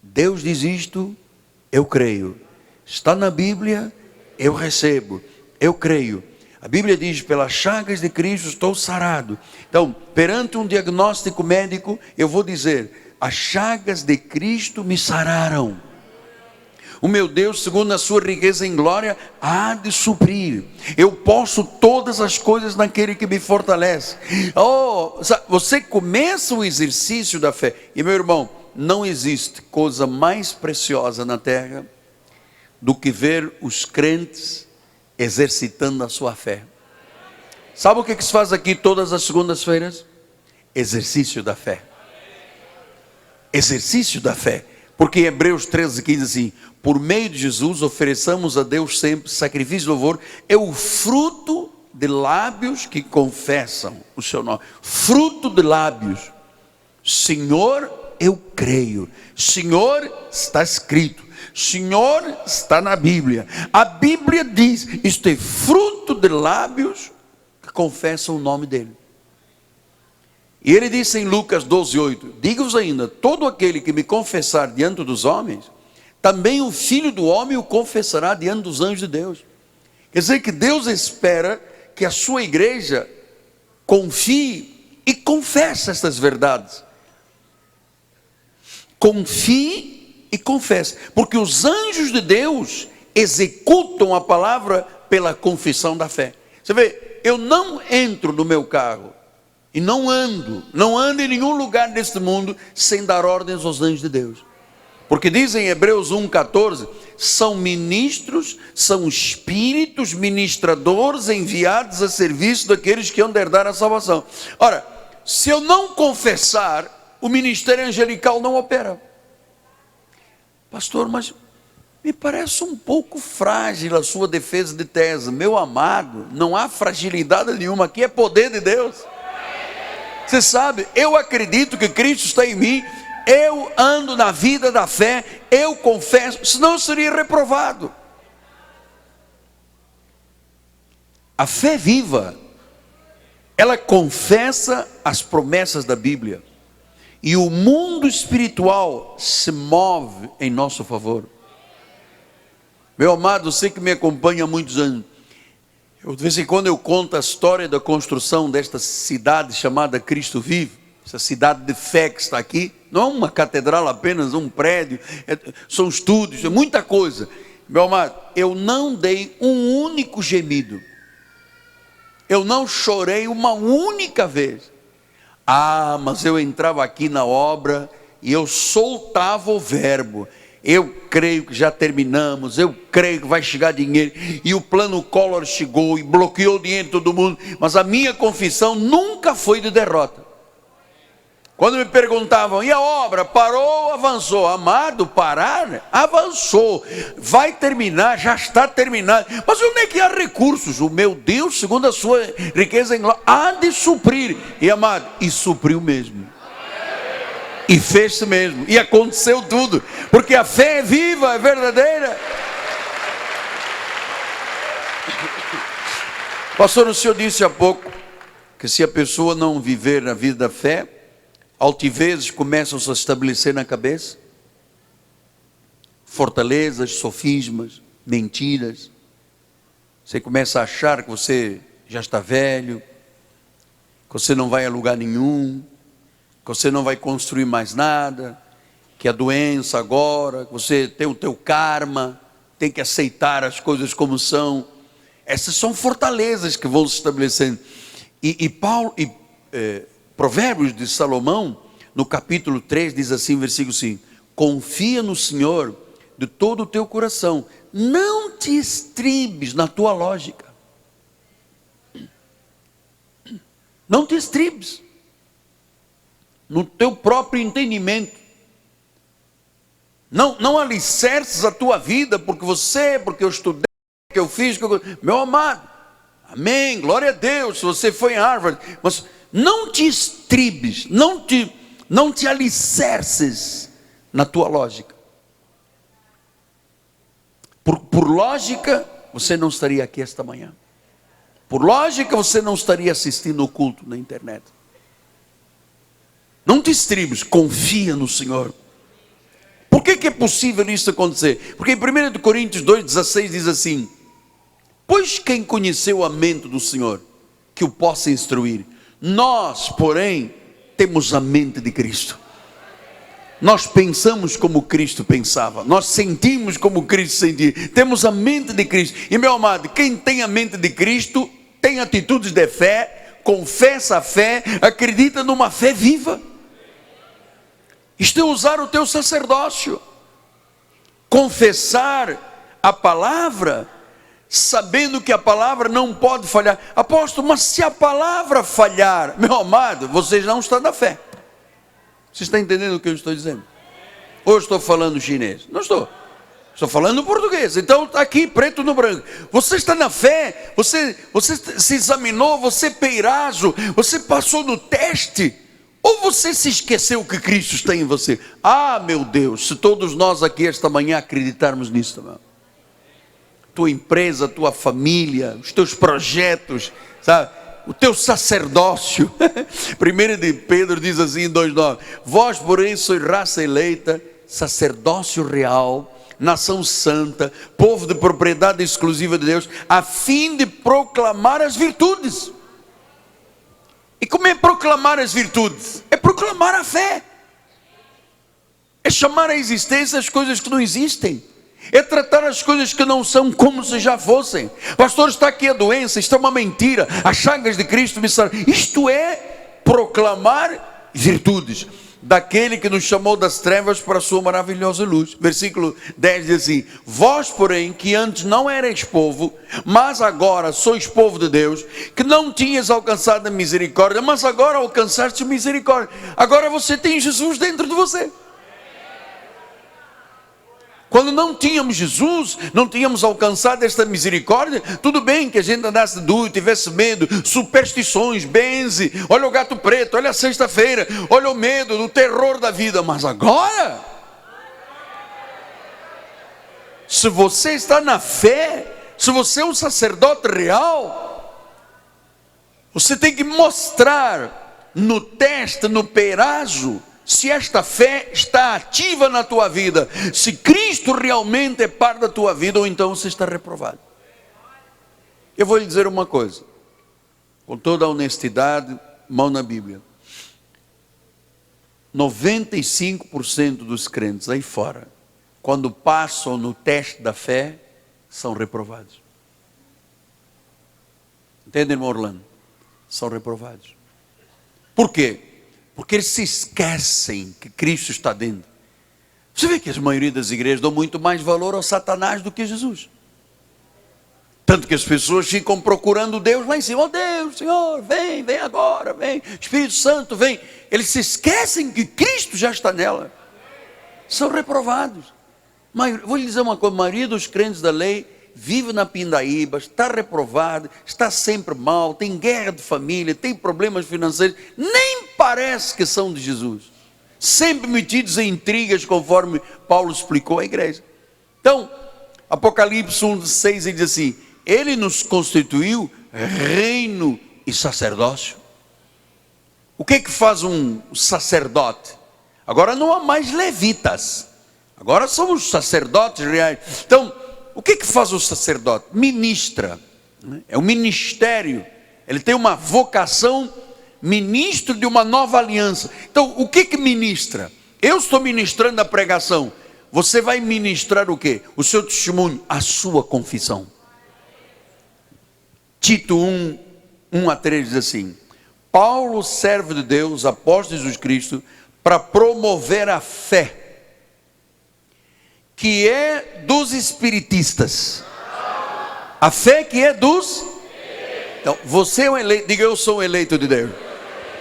Deus diz isto, eu creio. Está na Bíblia, eu recebo, eu creio. A Bíblia diz: pelas chagas de Cristo estou sarado. Então, perante um diagnóstico médico, eu vou dizer: as chagas de Cristo me sararam. O meu Deus, segundo a sua riqueza em glória, há de suprir. Eu posso todas as coisas naquele que me fortalece. Você começa o exercício da fé. E, meu irmão, não existe coisa mais preciosa na terra do que ver os crentes exercitando a sua fé. Sabe o que se faz aqui todas as segundas-feiras? Exercício da fé. Exercício da fé. Porque em Hebreus 13, 15 assim: por meio de Jesus ofereçamos a Deus sempre sacrifício de louvor, é o fruto de lábios que confessam o seu nome. Fruto de lábios. Senhor, eu creio. Senhor, está escrito. Senhor, está na Bíblia. A Bíblia diz: isto é fruto de lábios que confessam o nome dele. E ele disse em Lucas 12:8: digo-vos ainda, todo aquele que me confessar diante dos homens, também o Filho do Homem o confessará diante dos anjos de Deus. Quer dizer que Deus espera que a sua igreja confie e confesse estas verdades. Confie e confesse, porque os anjos de Deus executam a palavra pela confissão da fé. Você vê, eu não entro no meu carro e não ando em nenhum lugar deste mundo sem dar ordens aos anjos de Deus. Porque diz em Hebreus 1,14, são ministros, são espíritos ministradores enviados a serviço daqueles que hão de herdar a salvação. Ora, se eu não confessar, o ministério angelical não opera. Pastor, mas me parece um pouco frágil a sua defesa de tese. Meu amado, não há fragilidade nenhuma, aqui é poder de Deus. Você sabe, eu acredito que Cristo está em mim, eu ando na vida da fé, eu confesso, senão eu seria reprovado. A fé viva, ela confessa as promessas da Bíblia, e o mundo espiritual se move em nosso favor. Meu amado, você que me acompanha há muitos anos, de vez em quando eu conto a história da construção desta cidade chamada Cristo Vive, essa cidade de fé que está aqui. Não é uma catedral apenas, um prédio, são estúdios, é muita coisa. Meu amado, eu não dei um único gemido, eu não chorei uma única vez. Mas eu entrava aqui na obra e eu soltava o verbo. Eu creio que já terminamos, eu creio que vai chegar dinheiro, e o plano Collor chegou e bloqueou o dinheiro de todo mundo, mas a minha confissão nunca foi de derrota. Quando me perguntavam, e a obra, parou ou avançou? Amado, parar? Avançou, vai terminar, já está terminado. Mas onde é que há recursos? O meu Deus, segundo a sua riqueza em glória, há de suprir. E amado, e supriu mesmo. E fez-se mesmo, e aconteceu tudo, porque a fé é viva, é verdadeira. Pastor, o senhor disse há pouco, que se a pessoa não viver na vida da fé, altivezes começam a se estabelecer na cabeça, fortalezas, sofismas, mentiras. Você começa a achar que você já está velho, que você não vai a lugar nenhum, que você não vai construir mais nada, que a doença agora, que você tem o teu karma, tem que aceitar as coisas como são. Essas são fortalezas que vão se estabelecendo. Provérbios de Salomão, no capítulo 3, diz assim, versículo 5, confia no Senhor de todo o teu coração, não te estribes na tua lógica, não te estribes no teu próprio entendimento, não alicerces a tua vida, porque eu estudei, porque eu fiz, meu amado, amém, glória a Deus, se você foi em Harvard, mas não te estribes, não te alicerces na tua lógica. Por lógica, você não estaria aqui esta manhã. Por lógica, você não estaria assistindo o culto na internet. Não te estribes, confia no Senhor. Por que é possível isso acontecer? Porque em 1 Coríntios 2,16 diz assim, pois quem conheceu a mente do Senhor, que o possa instruir? Nós, porém, temos a mente de Cristo. Nós pensamos como Cristo pensava, nós sentimos como Cristo sentia, temos a mente de Cristo. E meu amado, quem tem a mente de Cristo, tem atitudes de fé, confessa a fé, acredita numa fé viva. Isto é usar o teu sacerdócio, confessar a palavra, sabendo que a palavra não pode falhar. Apóstolo, mas se a palavra falhar, meu amado, você não está na fé. Você está entendendo o que eu estou dizendo? Ou estou falando chinês? Não estou. Estou falando português. Então está aqui, preto no branco. Você está na fé, você se examinou, você é peirazo, você passou no teste, ou você se esqueceu que Cristo está em você? Meu Deus, se todos nós aqui esta manhã acreditarmos nisso também. Tua empresa, tua família, os teus projetos, sabe? O teu sacerdócio. 1 de Pedro diz assim em 2,9, vós porém sois raça eleita, sacerdócio real, nação santa, povo de propriedade exclusiva de Deus, a fim de proclamar as virtudes. E como é proclamar as virtudes? É proclamar a fé. É chamar à existência as coisas que não existem. É tratar as coisas que não são como se já fossem. Pastor, está aqui a doença, isto é uma mentira. As chagas de Cristo me sararam. Isto é proclamar virtudes daquele que nos chamou das trevas para a sua maravilhosa luz. Versículo 10 diz assim: vós, porém, que antes não erais povo, mas agora sois povo de Deus, que não tinhas alcançado a misericórdia, mas agora alcançaste misericórdia. Agora você tem Jesus dentro de você. Quando não tínhamos Jesus, não tínhamos alcançado esta misericórdia, tudo bem que a gente andasse duro, tivesse medo, superstições, benze, olha o gato preto, olha a sexta-feira, olha o medo, o terror da vida. Mas agora, se você está na fé, se você é um sacerdote real, você tem que mostrar no teste, no perazo, se esta fé está ativa na tua vida, se Cristo realmente é parte da tua vida, ou então você está reprovado. Eu vou lhe dizer uma coisa, com toda a honestidade, mão na Bíblia: 95% dos crentes aí fora, quando passam no teste da fé, são reprovados. Entende, irmão Orlando? São reprovados. Por quê? Porque eles se esquecem que Cristo está dentro. Você vê que a maioria das igrejas dão muito mais valor ao Satanás do que a Jesus. Tanto que as pessoas ficam procurando Deus lá em cima. Oh Deus, Senhor, vem agora, vem. Espírito Santo, vem. Eles se esquecem que Cristo já está nela. São reprovados. Vou lhe dizer uma coisa: a maioria dos crentes da lei vive na pindaíba, está reprovado, está sempre mal, tem guerra de família, tem problemas financeiros, nem parece que são de Jesus, sempre metidos em intrigas, conforme Paulo explicou à igreja. Então, Apocalipse 1:6, ele diz assim: ele nos constituiu reino e sacerdócio. O que faz um sacerdote? Agora não há mais levitas, agora somos sacerdotes reais. Então, o que faz o sacerdote? Ministra, é um ministério, ele tem uma vocação, ministro de uma nova aliança. Então, o que ministra? Eu estou ministrando a pregação, você vai ministrar o quê? O seu testemunho, a sua confissão. Tito 1:1-3 diz assim: Paulo, servo de Deus, apóstolo de Jesus Cristo, para promover a fé, que é dos espiritistas. A fé que é dos... Então, você é um eleito, diga: eu sou um eleito de Deus.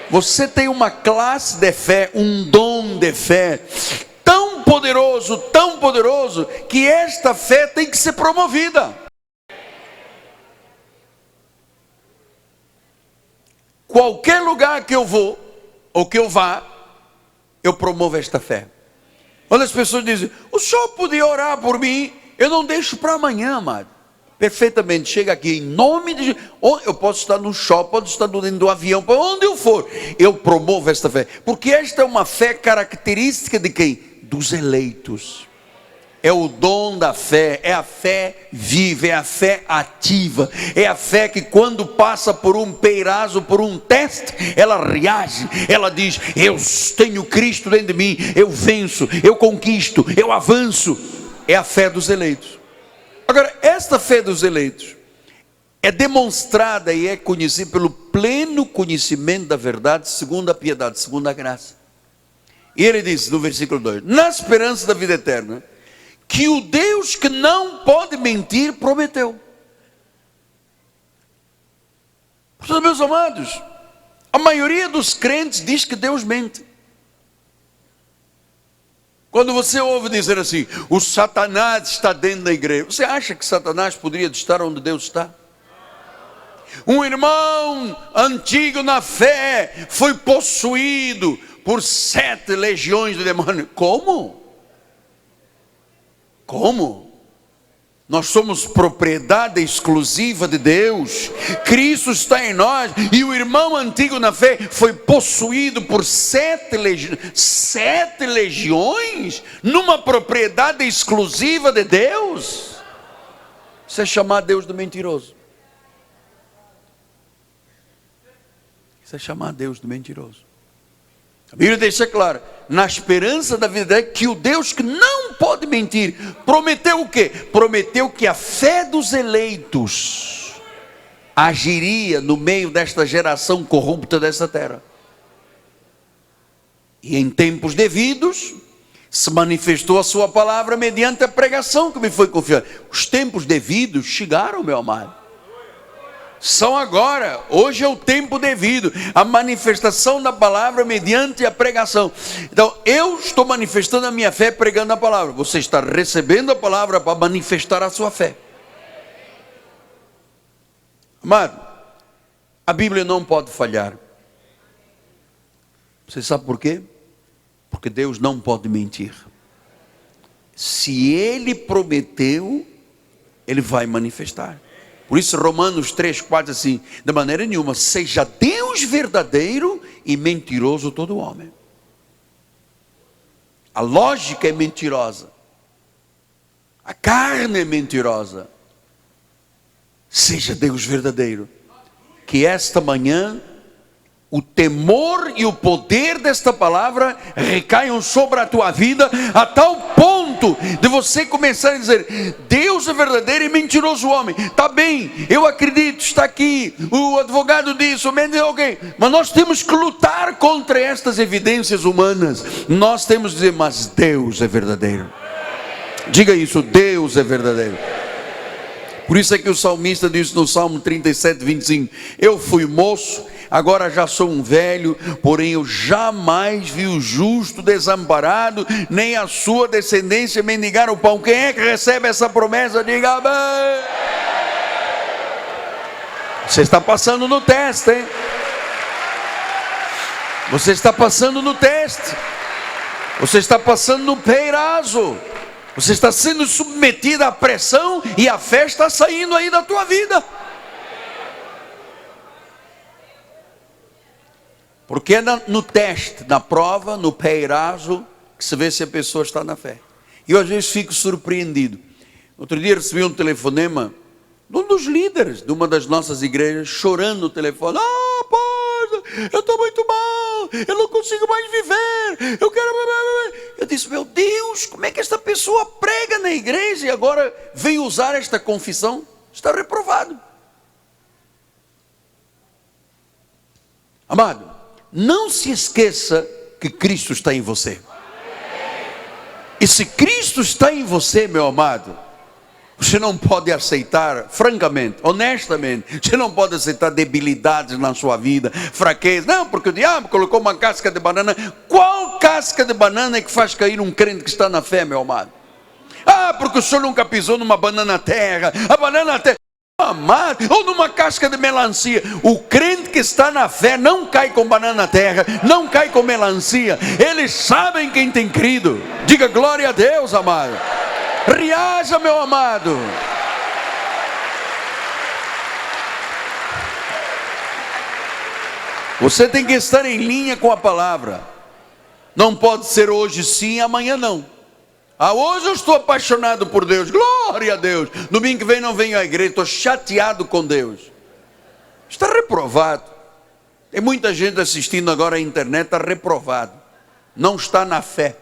Você tem uma classe de fé, um dom de fé, tão poderoso, que esta fé tem que ser promovida. Qualquer lugar que eu vou, ou que eu vá, eu promovo esta fé. Quando as pessoas dizem: o senhor podia orar por mim? Eu não deixo para amanhã, amado. Perfeitamente, chega aqui em nome de Jesus. Eu posso estar no shopping, posso estar dentro do avião, para onde eu for, eu promovo esta fé. Porque esta é uma fé característica de quem? Dos eleitos. É o dom da fé, é a fé viva, é a fé ativa, é a fé que quando passa por um peirazo, por um teste, ela reage, ela diz: eu tenho Cristo dentro de mim, eu venço, eu conquisto, eu avanço. É a fé dos eleitos. Agora, esta fé dos eleitos é demonstrada e é conhecida pelo pleno conhecimento da verdade, segundo a piedade, segundo a graça. E ele diz no versículo 2: na esperança da vida eterna, que o Deus que não pode mentir prometeu. Portanto, meus amados, a maioria dos crentes diz que Deus mente. Quando você ouve dizer assim: o Satanás está dentro da igreja, você acha que Satanás poderia estar onde Deus está? Um irmão antigo na fé foi possuído por 7 legiões de demônios. Como? Nós somos propriedade exclusiva de Deus. Cristo está em nós. E o irmão antigo na fé foi possuído por 7 legiões numa propriedade exclusiva de Deus. Isso é chamar Deus de mentiroso. Isso é chamar Deus de mentiroso. A Bíblia deixa claro, na esperança da vida, que o Deus que não pode mentir, prometeu o quê? Prometeu que a fé dos eleitos agiria no meio desta geração corrupta dessa terra. E em tempos devidos, se manifestou a sua palavra mediante a pregação que me foi confiada. Os tempos devidos chegaram, meu amado. São agora, hoje é o tempo devido, a manifestação da palavra mediante a pregação. Então, eu estou manifestando a minha fé pregando a palavra. Você está recebendo a palavra para manifestar a sua fé. Amado, a Bíblia não pode falhar. Você sabe por quê? Porque Deus não pode mentir. Se Ele prometeu, Ele vai manifestar. Por isso Romanos 3,4 assim, de maneira nenhuma, seja Deus verdadeiro e mentiroso todo homem. A lógica é mentirosa. A carne é mentirosa. Seja Deus verdadeiro. Que esta manhã, o temor e o poder desta palavra recaiam sobre a tua vida, a tal ponto de você começar a dizer: Deus é verdadeiro e mentiroso o homem. Está bem, eu acredito, está aqui, o advogado disse, o médico, ok, mas nós temos que lutar contra estas evidências humanas. Nós temos que dizer: mas Deus é verdadeiro. Diga isso, Deus é verdadeiro. Por isso é que o salmista disse no Salmo 37, 25: eu fui moço, agora já sou um velho, porém eu jamais vi o justo desamparado, nem a sua descendência mendigar o pão. Quem é que recebe essa promessa? Diga amém. Você está passando no teste, hein? Você está passando no teste. Você está passando no peirazo. Você está sendo submetido à pressão e a fé está saindo aí da tua vida. Porque é no teste, na prova, no peirazo, que se vê se a pessoa está na fé. E eu às vezes fico surpreendido. Outro dia recebi um telefonema de um dos líderes de uma das nossas igrejas, chorando no telefone: ah, pastor, eu estou muito mal, eu não consigo mais viver, eu quero... Eu disse: meu Deus, como é que esta pessoa prega na igreja e agora vem usar esta confissão? Está reprovado. Amado, não se esqueça que Cristo está em você. E se Cristo está em você, meu amado, você não pode aceitar, francamente, honestamente, você não pode aceitar debilidades na sua vida, fraqueza. Não, porque o diabo colocou uma casca de banana. Qual casca de banana é que faz cair um crente que está na fé, meu amado? Ah, porque o senhor nunca pisou numa banana terra. A banana terra, amado, ou numa casca de melancia. O crente que está na fé não cai com banana terra, não cai com melancia. Eles sabem quem tem crido. Diga glória a Deus, amado. Reaja, meu amado. Você tem que estar em linha com a palavra. Não pode ser hoje sim, amanhã não. Ah, hoje eu estou apaixonado por Deus, glória a Deus. Domingo que vem não venho à igreja, estou chateado com Deus. Está reprovado. Tem muita gente assistindo agora à internet, está reprovado. Não está na fé.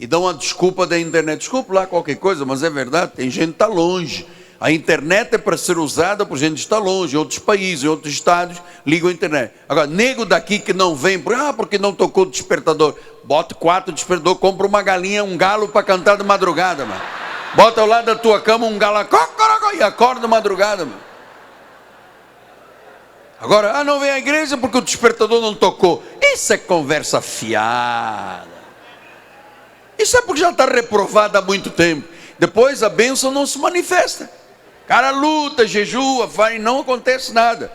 E dão uma desculpa da internet. Desculpa lá qualquer coisa, mas é verdade, tem gente que está longe. A internet é para ser usada por gente que está longe, em outros países, em outros estados, ligam a internet. Agora, nego daqui que não vem, porque não tocou o despertador. Bota 4 despertador, compra uma galinha, um galo para cantar de madrugada, mano. Bota ao lado da tua cama um galo e acorda de madrugada, mano. Agora, não vem à igreja porque o despertador não tocou. Isso é conversa fiada. Isso é porque já está reprovado há muito tempo. Depois a bênção não se manifesta. Cara luta, jejua, faz e não acontece nada.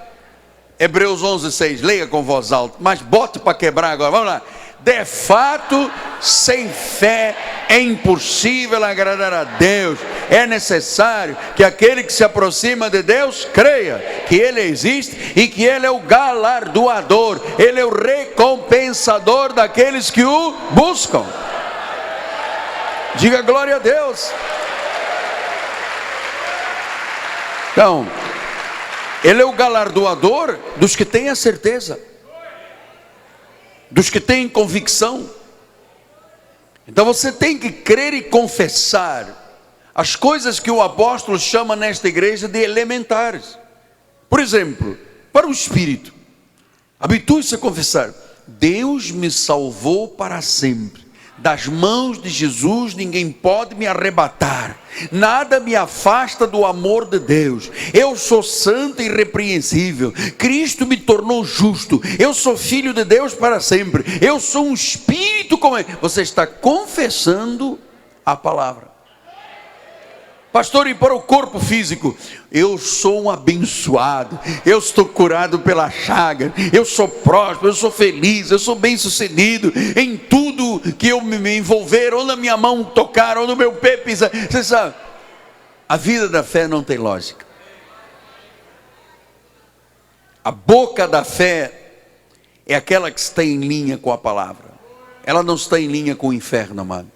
Hebreus 11:6, leia com voz alta. Mas bote para quebrar agora, vamos lá. De fato, sem fé é impossível agradar a Deus. É necessário que aquele que se aproxima de Deus creia que Ele existe e que Ele é o galardoador, Ele é o recompensador daqueles que o buscam. Diga glória a Deus. Então, Ele é o galardoador dos que têm a certeza, dos que têm convicção. Então você tem que crer e confessar as coisas que o apóstolo chama nesta igreja de elementares. Por exemplo, para o Espírito, habitue-se a confessar: Deus me salvou para sempre. Das mãos de Jesus ninguém pode me arrebatar. Nada me afasta do amor de Deus. Eu sou santo e irrepreensível. Cristo me tornou justo. Eu sou filho de Deus para sempre. Eu sou um espírito como ele. Você está confessando a palavra. Pastor, e para o corpo físico? Eu sou um abençoado, eu estou curado pela chaga, eu sou próspero, eu sou feliz, eu sou bem sucedido em tudo que eu me envolver, ou na minha mão tocar, ou no meu pé pisar. Você sabe, a vida da fé não tem lógica. A boca da fé é aquela que está em linha com a palavra. Ela não está em linha com o inferno, amado.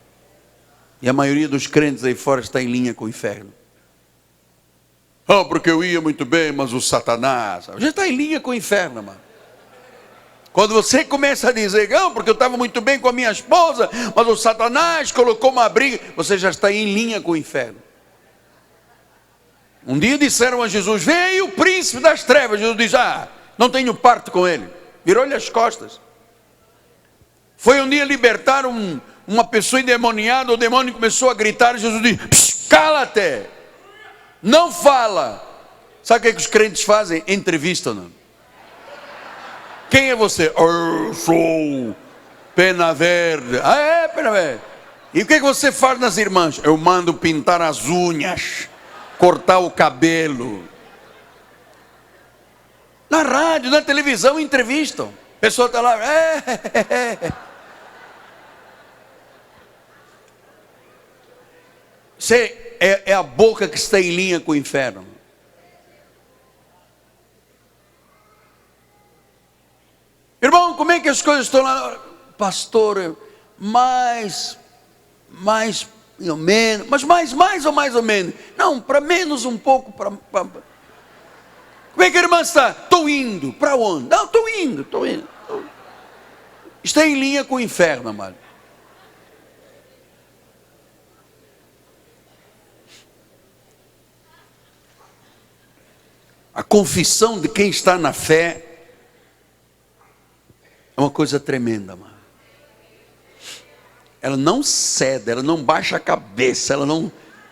E a maioria dos crentes aí fora está em linha com o inferno. Oh, porque eu ia muito bem, mas o Satanás... Já está em linha com o inferno, mano. Quando você começa a dizer: não, porque eu estava muito bem com a minha esposa, mas o Satanás colocou uma briga, você já está em linha com o inferno. Um dia disseram a Jesus: veio o príncipe das trevas. Jesus diz: não tenho parte com ele. Virou-lhe as costas. Foi um dia libertar uma pessoa endemoniada, o demônio começou a gritar, e Jesus disse: cala-te, não fala. Sabe o que os crentes fazem? Entrevistam-no. Quem é você? Eu sou Pena Verde. Pena Verde. E o que você faz nas irmãs? Eu mando pintar as unhas, cortar o cabelo. Na rádio, na televisão, entrevistam. A pessoa está lá. Você é a boca que está em linha com o inferno. Irmão, como é que as coisas estão lá? Pastor, mais ou menos. Mas mais ou menos? Não, para menos um pouco. Como é que a irmã está? Estou indo. Para onde? Não, estou indo. Está em linha com o inferno, amado. A confissão de quem está na fé é uma coisa tremenda, mano. Ela não cede, ela não baixa a cabeça, ela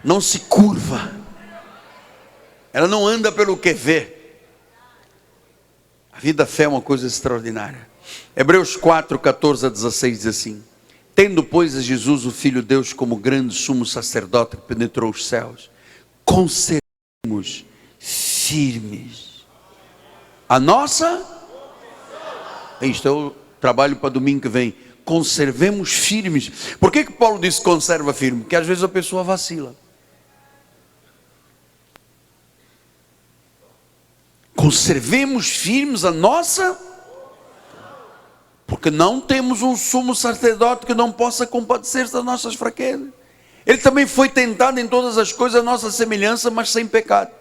não se curva, ela não anda pelo que vê. A vida da fé é uma coisa extraordinária. Hebreus 4, 14 a 16 diz assim: tendo pois a Jesus o Filho de Deus como grande sumo sacerdote que penetrou os céus, conservemos firmes a nossa... Isto é o trabalho para domingo que vem. Conservemos firmes. Por que Paulo diz conserva firme? Porque às vezes a pessoa vacila. Conservemos firmes a nossa... Porque não temos um sumo sacerdote que não possa compadecer-se das nossas fraquezas. Ele também foi tentado em todas as coisas a nossa semelhança, mas sem pecado.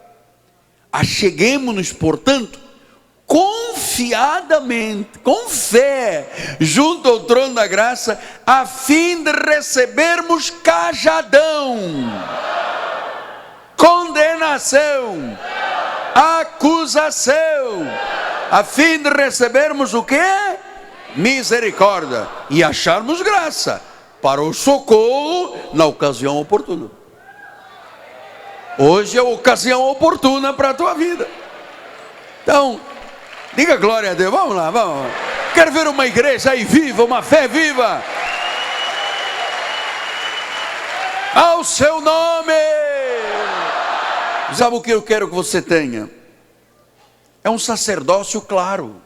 Acheguemo-nos, portanto, confiadamente, com fé, junto ao trono da graça, a fim de recebermos cajadão, condenação, acusação, a fim de recebermos o quê? Misericórdia, e acharmos graça para o socorro na ocasião oportuna. Hoje é a ocasião oportuna para a tua vida. Então, diga glória a Deus. Vamos lá, vamos. Quero ver uma igreja aí viva, uma fé viva. Ao seu nome. Sabe o que eu quero que você tenha? É um sacerdócio claro.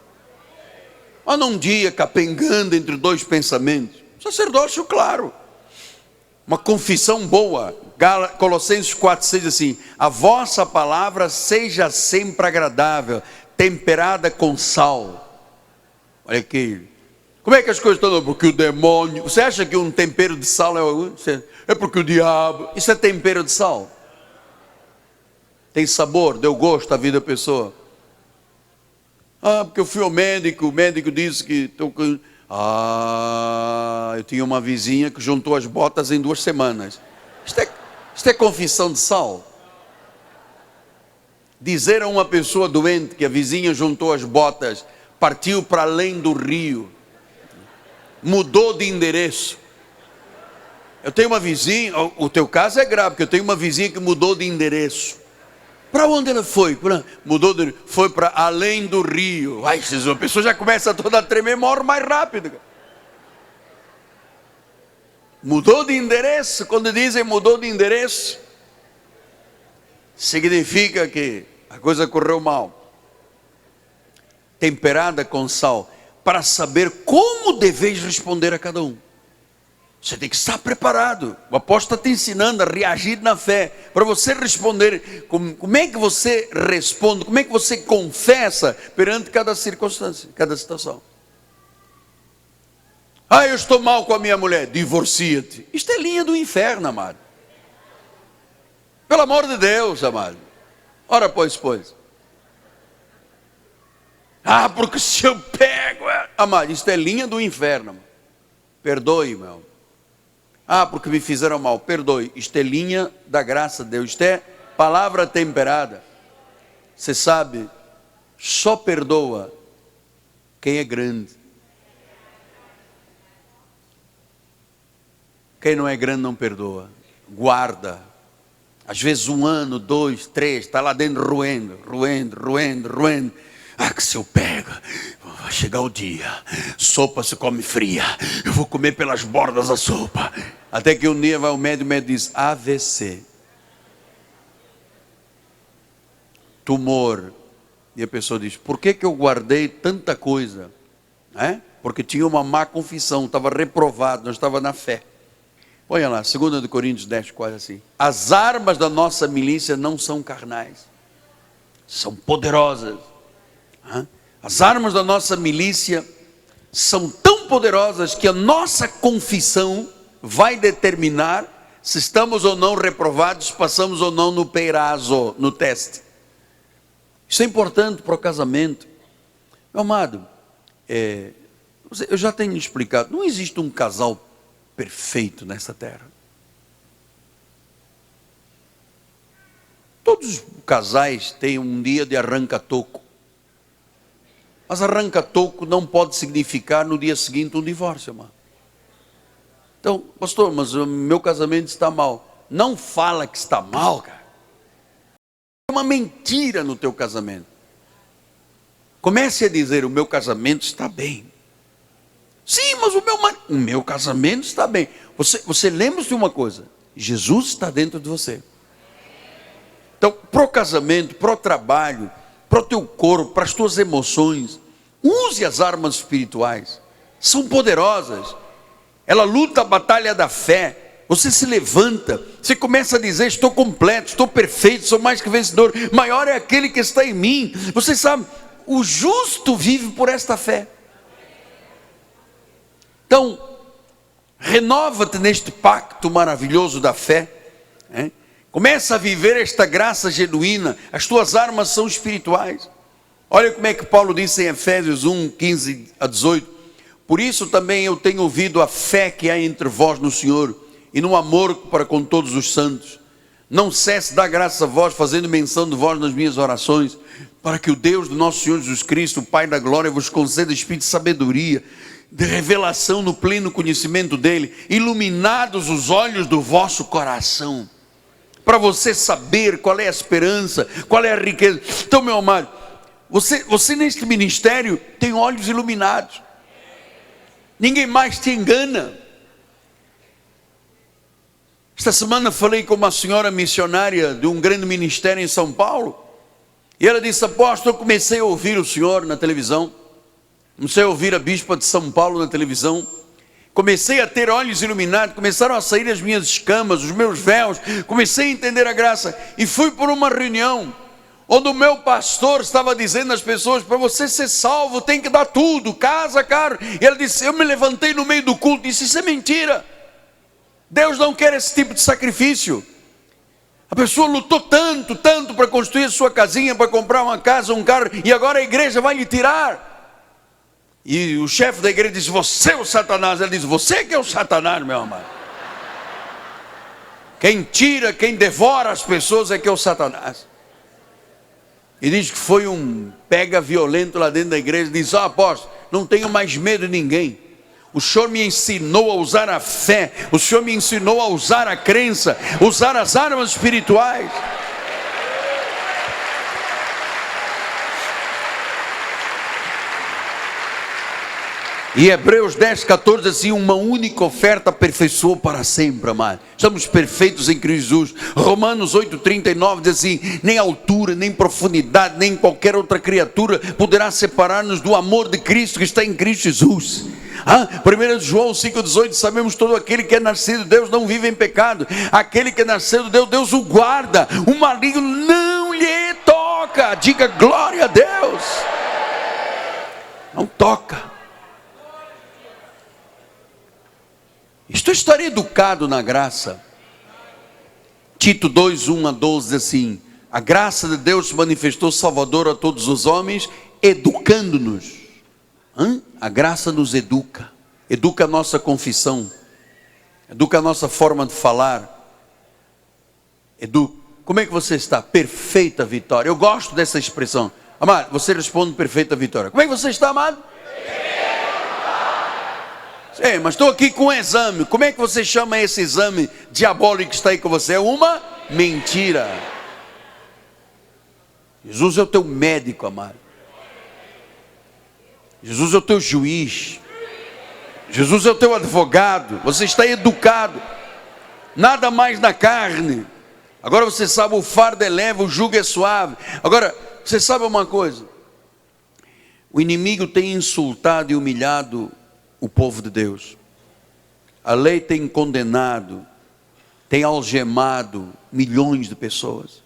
Anda um dia capengando entre dois pensamentos. Sacerdócio, claro. Uma confissão boa. Colossenses 4,6 diz assim: a vossa palavra seja sempre agradável, temperada com sal. Olha aqui. Como é que as coisas estão? Porque o demônio. Você acha que um tempero de sal é porque o diabo. Isso é tempero de sal. Tem sabor, deu gosto à vida da pessoa. Porque eu fui ao médico, o médico disse que estou com. Eu tinha uma vizinha que juntou as botas em 2 semanas. Isto é confissão de sal. Dizer a uma pessoa doente que a vizinha juntou as botas, partiu para além do rio, mudou de endereço. Eu tenho uma vizinha, o teu caso é grave, porque eu tenho uma vizinha que mudou de endereço. Para onde ela foi? Foi para além do rio. Ai, Jesus, a pessoa já começa toda a tremer, morre mais rápido. Mudou de endereço. Quando dizem mudou de endereço, significa que a coisa correu mal. Temperada com sal, para saber como deveis responder a cada um. Você tem que estar preparado. O apóstolo está te ensinando a reagir na fé. Para você responder, como é que você responde, como é que você confessa perante cada circunstância, cada situação. Eu estou mal com a minha mulher, divorcia-te. Isto é linha do inferno, amado. Pelo amor de Deus, amado. Ora, pois. Porque se eu pego, amado, isto é linha do inferno, amado. Perdoe, meu. Porque me fizeram mal, perdoe. Isto é linha da graça de Deus. Isto é palavra temperada. Você sabe, só perdoa quem é grande. Quem não é grande não perdoa. Guarda. Às vezes 1 ano, 2, 3, está lá dentro roendo. Que se eu pego, vai chegar o dia, sopa se come fria, eu vou comer pelas bordas a sopa. Até que um dia vai o médico diz, AVC, tumor. E a pessoa diz, por que eu guardei tanta coisa? Porque tinha uma má confissão, estava reprovado, não estava na fé. Olha lá, 2 Coríntios 10, quase assim. As armas da nossa milícia não são carnais, são poderosas. As armas da nossa milícia são tão poderosas que a nossa confissão vai determinar se estamos ou não reprovados, passamos ou não no peirazo, no teste. Isso é importante para o casamento. Meu amado, eu já tenho explicado, não existe um casal perfeito nessa terra. Todos os casais têm um dia de arranca-toco. Mas arranca-toco não pode significar no dia seguinte um divórcio, irmão. Então, pastor, mas o meu casamento está mal. Não fala que está mal, cara. É uma mentira no teu casamento. Comece a dizer, o meu casamento está bem. Sim, mas o meu casamento está bem. Você lembra-se de uma coisa, Jesus está dentro de você. Então, para o casamento, para o trabalho, para o teu corpo, para as tuas emoções, use as armas espirituais, são poderosas. Ela luta a batalha da fé. Você se levanta, você começa a dizer, estou completo, estou perfeito, sou mais que vencedor, maior é aquele que está em mim. Você sabe, o justo vive por esta fé. Então, renova-te neste pacto maravilhoso da fé, começa a viver esta graça genuína. As tuas armas são espirituais. Olha como é que Paulo disse em Efésios 1, 15 a 18. Por isso também eu tenho ouvido a fé que há entre vós no Senhor, e no amor para com todos os santos. Não cesse de dar graça a vós, fazendo menção de vós nas minhas orações, para que o Deus do nosso Senhor Jesus Cristo, o Pai da glória, vos conceda espírito de sabedoria, de revelação no pleno conhecimento dele, iluminados os olhos do vosso coração, para você saber qual é a esperança, qual é a riqueza. Então, meu amado, você neste ministério tem olhos iluminados, ninguém mais te engana. Esta semana falei com uma senhora missionária de um grande ministério em São Paulo, e ela disse, apóstolo, eu comecei a ouvir o senhor na televisão, Comecei a ouvir a bispa de São Paulo na televisão. Comecei a ter olhos iluminados, começaram a sair as minhas escamas, os meus véus. Comecei a entender a graça. E fui por uma reunião, onde o meu pastor estava dizendo às pessoas: para você ser salvo tem que dar tudo, casa, carro. E ele disse, eu me levantei no meio do culto e disse, isso é mentira. Deus não quer esse tipo de sacrifício. A pessoa lutou tanto para construir a sua casinha, para comprar uma casa, um carro, e agora a igreja vai lhe tirar. E o chefe da igreja disse, você é o Satanás. Ele disse, você que é o Satanás, meu amado. Quem tira, quem devora as pessoas é que é o Satanás. E diz que foi um pega violento lá dentro da igreja. Diz, apóstolo, não tenho mais medo de ninguém. O Senhor me ensinou a usar a fé. O Senhor me ensinou a usar a crença, usar as armas espirituais. E Hebreus 10, 14, assim, uma única oferta aperfeiçoou para sempre, amado. Somos perfeitos em Cristo Jesus. Romanos 8, 39 diz assim, nem altura, nem profundidade, nem qualquer outra criatura poderá separar-nos do amor de Cristo que está em Cristo Jesus. 1 João 5, 18, sabemos todo aquele que é nascido de Deus não vive em pecado. Aquele que é nascido de Deus, Deus o guarda. O maligno não lhe toca. Diga glória a Deus. Não toca. Estou estar educado na graça. Tito 2, 1 a 12 diz assim, a graça de Deus se manifestou salvador a todos os homens, educando-nos. A graça nos educa. Educa a nossa confissão. Educa a nossa forma de falar. Como é que você está? Perfeita vitória. Eu gosto dessa expressão. Amado, você responde perfeita vitória. Como é que você está, amado? Mas estou aqui com um exame. Como é que você chama esse exame diabólico que está aí com você? É uma mentira. Jesus é o teu médico, amado. Jesus é o teu juiz. Jesus é o teu advogado. Você está educado. Nada mais na carne. Agora você sabe, o fardo é leve, o jugo é suave. Agora, você sabe uma coisa? O inimigo tem insultado e humilhado o povo de Deus. A lei tem condenado, tem algemado milhões de pessoas.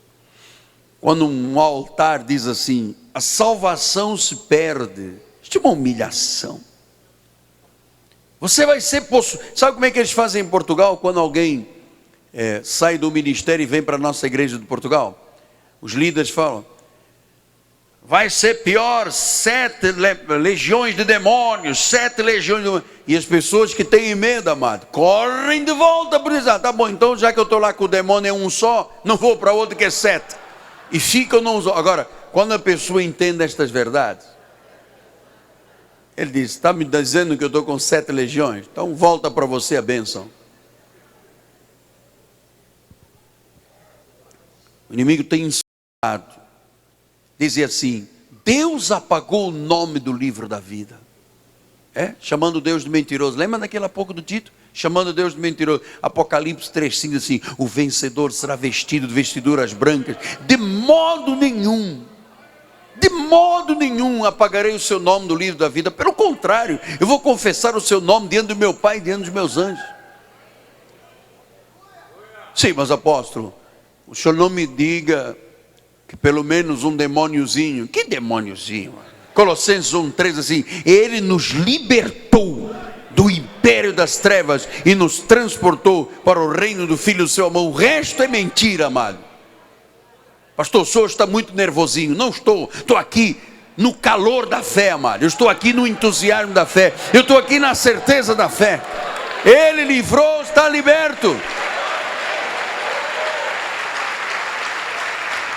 Quando um altar diz assim, a salvação se perde, isso é uma humilhação. Você vai ser possuído. Sabe como é que eles fazem em Portugal? Quando alguém sai do ministério e vem para a nossa igreja de Portugal, os líderes falam, vai ser pior, 7 legiões de demônios, 7 legiões de demônios. E as pessoas que têm medo, amado, correm de volta para dizer, tá bom, então já que eu estou lá com o demônio é um só, não vou para outro que é 7. E ficam não. Agora, quando a pessoa entende estas verdades, ele diz, está me dizendo que eu estou com 7 legiões? Então volta para você a bênção. O inimigo tem insultado. Dizia assim, Deus apagou o nome do livro da vida. Chamando Deus de mentiroso. Lembra daquele há pouco do Tito? Chamando Deus de mentiroso. Apocalipse 3,5 assim, o vencedor será vestido de vestiduras brancas. De modo nenhum apagarei o seu nome do livro da vida. Pelo contrário, eu vou confessar o seu nome diante do meu Pai e diante dos meus anjos. Sim, mas apóstolo, o senhor não me diga que pelo menos um demôniozinho. Que demôniozinho? Colossenses 1,3 assim, ele nos libertou do império das trevas e nos transportou para o reino do Filho do seu amor. O resto é mentira, amado. Pastor, o senhor está muito nervosinho. Não estou aqui no calor da fé, amado. Eu estou aqui no entusiasmo da fé. Eu estou aqui na certeza da fé. Ele livrou, está liberto.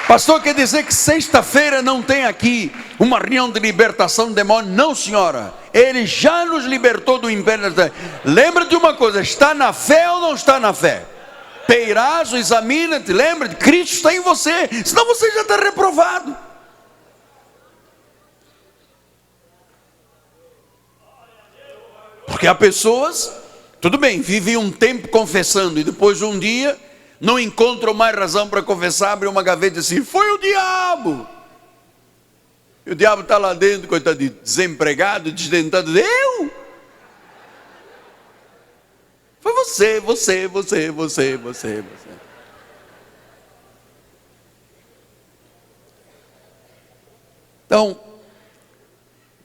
Pastor, quer dizer que sexta-feira não tem aqui uma reunião de libertação de demônio? Não, senhora. Ele já nos libertou do império. Lembra de uma coisa, está na fé ou não está na fé? Peirazo, examina-te, lembra, Cristo está em você, senão você já está reprovado. Porque há pessoas, tudo bem, vivem um tempo confessando, e depois um dia não encontram mais razão para confessar, abre uma gaveta e diz assim, foi o diabo. E o diabo está lá dentro, coitado, desempregado, desdentado. Eu? Foi você. Então,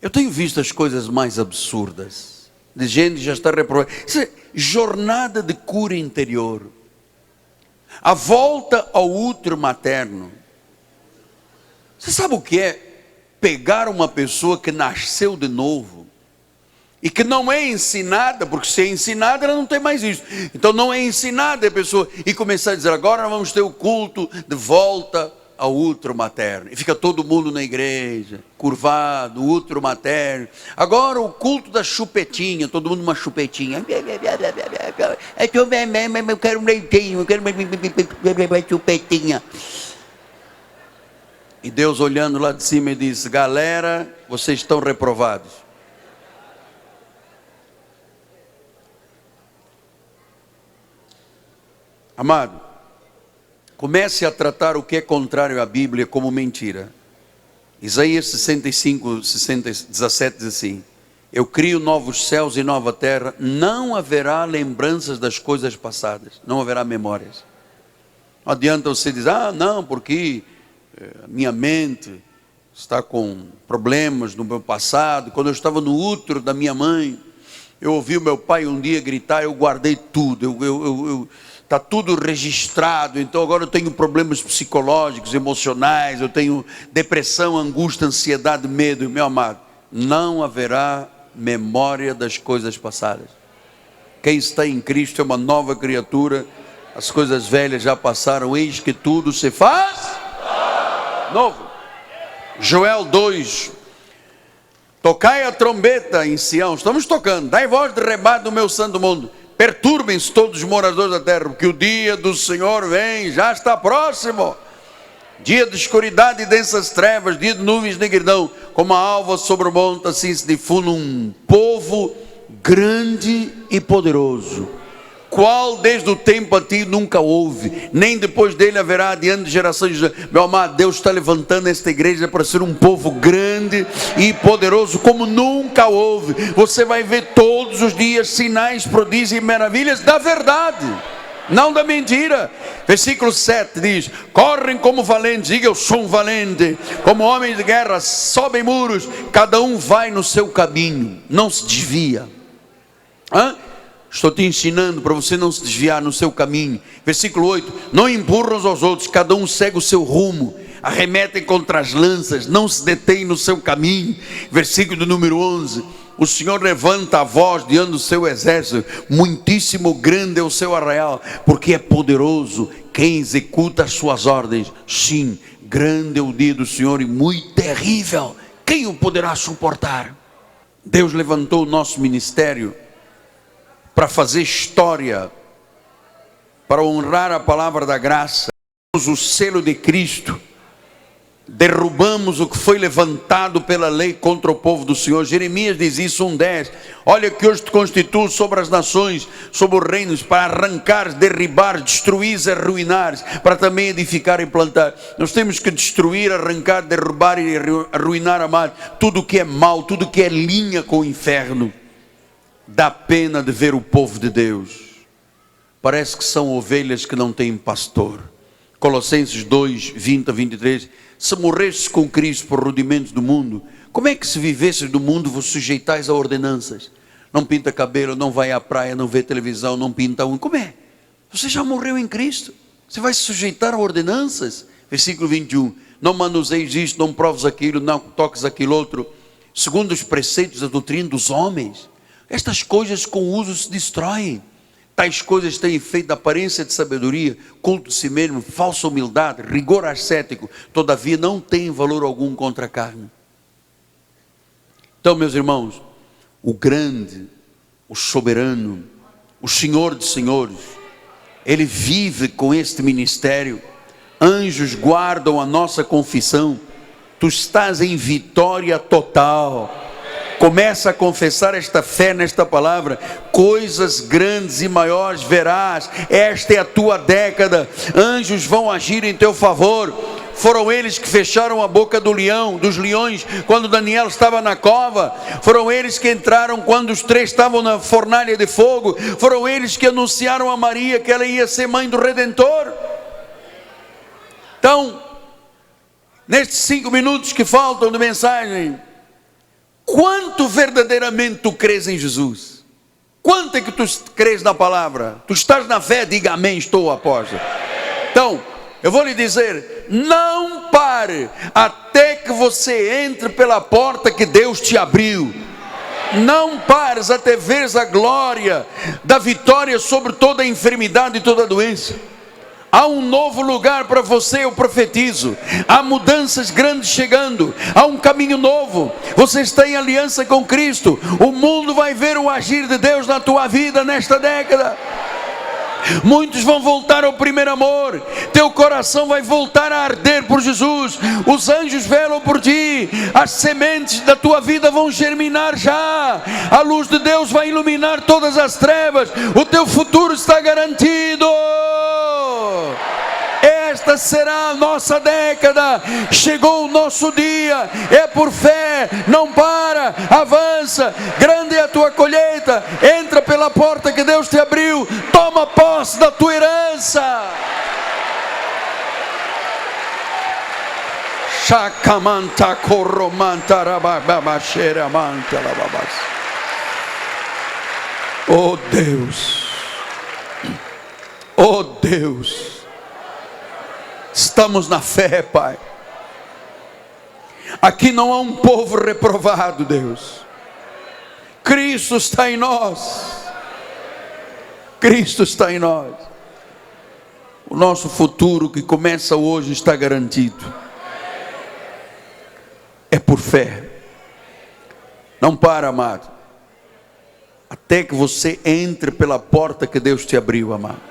eu tenho visto as coisas mais absurdas. De gente que já está reprovada. Isso é jornada de cura interior. A volta ao útero materno. Você sabe o que é pegar uma pessoa que nasceu de novo e que não é ensinada, porque se é ensinada ela não tem mais isso. Então não é ensinada a pessoa e começar a dizer: agora nós vamos ter o culto de volta ao útero materno. E fica todo mundo na igreja, curvado, útero materno. Agora o culto da chupetinha, todo mundo uma chupetinha. Eu quero um leitinho, eu quero uma chupetinha. E Deus olhando lá de cima e diz: galera, vocês estão reprovados. Amado, comece a tratar o que é contrário à Bíblia como mentira. Isaías 65, 17 diz assim: eu crio novos céus e nova terra, não haverá lembranças das coisas passadas, não haverá memórias. Não adianta você dizer: ah, não, porque a minha mente está com problemas no meu passado. Quando eu estava no útero da minha mãe, eu ouvi o meu pai um dia gritar, eu guardei tudo, está tudo registrado, então agora eu tenho problemas psicológicos, emocionais, eu tenho depressão, angústia, ansiedade, medo. Meu amado, não haverá memória das coisas passadas. Quem está em Cristo é uma nova criatura, as coisas velhas já passaram, eis que tudo se faz novo. Joel 2, tocai a trombeta em Sião, estamos tocando, dai voz de rebate no meu santo mundo. Perturbem-se todos os moradores da terra, porque o dia do Senhor vem, já está próximo. Dia de escuridade e densas trevas, dia de nuvens de negridão, como a alva sobre o monte, assim se difunde um povo grande e poderoso, qual desde o tempo antigo nunca houve, nem depois dele haverá adiante de gerações. Meu amado, Deus está levantando esta igreja para ser um povo grande e poderoso como nunca houve. Você vai ver todos os dias sinais, prodígios e maravilhas da verdade, não da mentira. Versículo 7 diz: correm como valentes, diga eu sou um valente, como homens de guerra, sobem muros, cada um vai no seu caminho, não se desvia. Estou te ensinando para você não se desviar no seu caminho. Versículo 8: não empurram uns aos outros, cada um segue o seu rumo, arremetem contra as lanças, não se detêm no seu caminho. Versículo do número 11: o Senhor levanta a voz diante do seu exército, muitíssimo grande é o seu arraial, porque é poderoso quem executa as suas ordens. Sim, grande é o dia do Senhor e muito terrível, quem o poderá suportar? Deus levantou o nosso ministério para fazer história, para honrar a palavra da graça. O selo de Cristo, derrubamos o que foi levantado pela lei contra o povo do Senhor. Jeremias diz isso, 1:10. Olha que hoje te constituo sobre as nações, sobre os reinos, para arrancar, derribar, destruir e arruinar, para também edificar e plantar. Nós temos que destruir, arrancar, derrubar e arruinar, amado, tudo que é mal, tudo que é linha com o inferno. Dá pena de ver o povo de Deus, parece que são ovelhas que não têm pastor. Colossenses 2, 20 a 23, se morresses com Cristo por rudimentos do mundo, como é que se vivesses do mundo vos sujeitais a ordenanças? Não pinta cabelo, não vai à praia, não vê televisão, não pinta unha. Como é? Você já morreu em Cristo, você vai se sujeitar a ordenanças? Versículo 21, não manuseis isto, não proves aquilo, não toques aquilo outro, segundo os preceitos da doutrina dos homens. Estas coisas com o uso se destroem. Tais coisas têm efeito de aparência de sabedoria, culto de si mesmo, falsa humildade, rigor ascético, todavia não tem valor algum contra a carne. Então, meus irmãos, o grande, o soberano, o Senhor de senhores, Ele vive com este ministério. Anjos guardam a nossa confissão. Tu estás em vitória total. Começa a confessar esta fé nesta palavra. Coisas grandes e maiores verás. Esta é a tua década. Anjos vão agir em teu favor. Foram eles que fecharam a boca dos leões, quando Daniel estava na cova. Foram eles que entraram quando os 3 estavam na fornalha de fogo. Foram eles que anunciaram a Maria que ela ia ser mãe do Redentor. Então, nestes 5 minutos que faltam de mensagem, quanto verdadeiramente tu crês em Jesus? Quanto é que tu crês na palavra? Tu estás na fé? Diga amém, estou, apóstolo. Então, eu vou lhe dizer, não pare até que você entre pela porta que Deus te abriu. Não pares até veres a glória da vitória sobre toda a enfermidade e toda a doença. Há um novo lugar para você, eu profetizo. Há mudanças grandes chegando. Há um caminho novo. Você está em aliança com Cristo. O mundo vai ver o agir de Deus na tua vida nesta década. Muitos vão voltar ao primeiro amor. Teu coração vai voltar a arder por Jesus. Os anjos velam por ti. As sementes da tua vida vão germinar já. A luz de Deus vai iluminar todas as trevas. O teu futuro está garantido. Esta será a nossa década. Chegou o nosso dia. É por fé. Não para, avança. Grande é a tua colheita. Entra pela porta que Deus te abriu. Toma posse da tua herança. Chacamanta corromanta rababaxera manta lababas. Oh Deus. Oh Deus. Estamos na fé, Pai. Aqui não há um povo reprovado, Deus. Cristo está em nós. Cristo está em nós. O nosso futuro que começa hoje está garantido. É por fé. Não para, amado. Até que você entre pela porta que Deus te abriu, amado.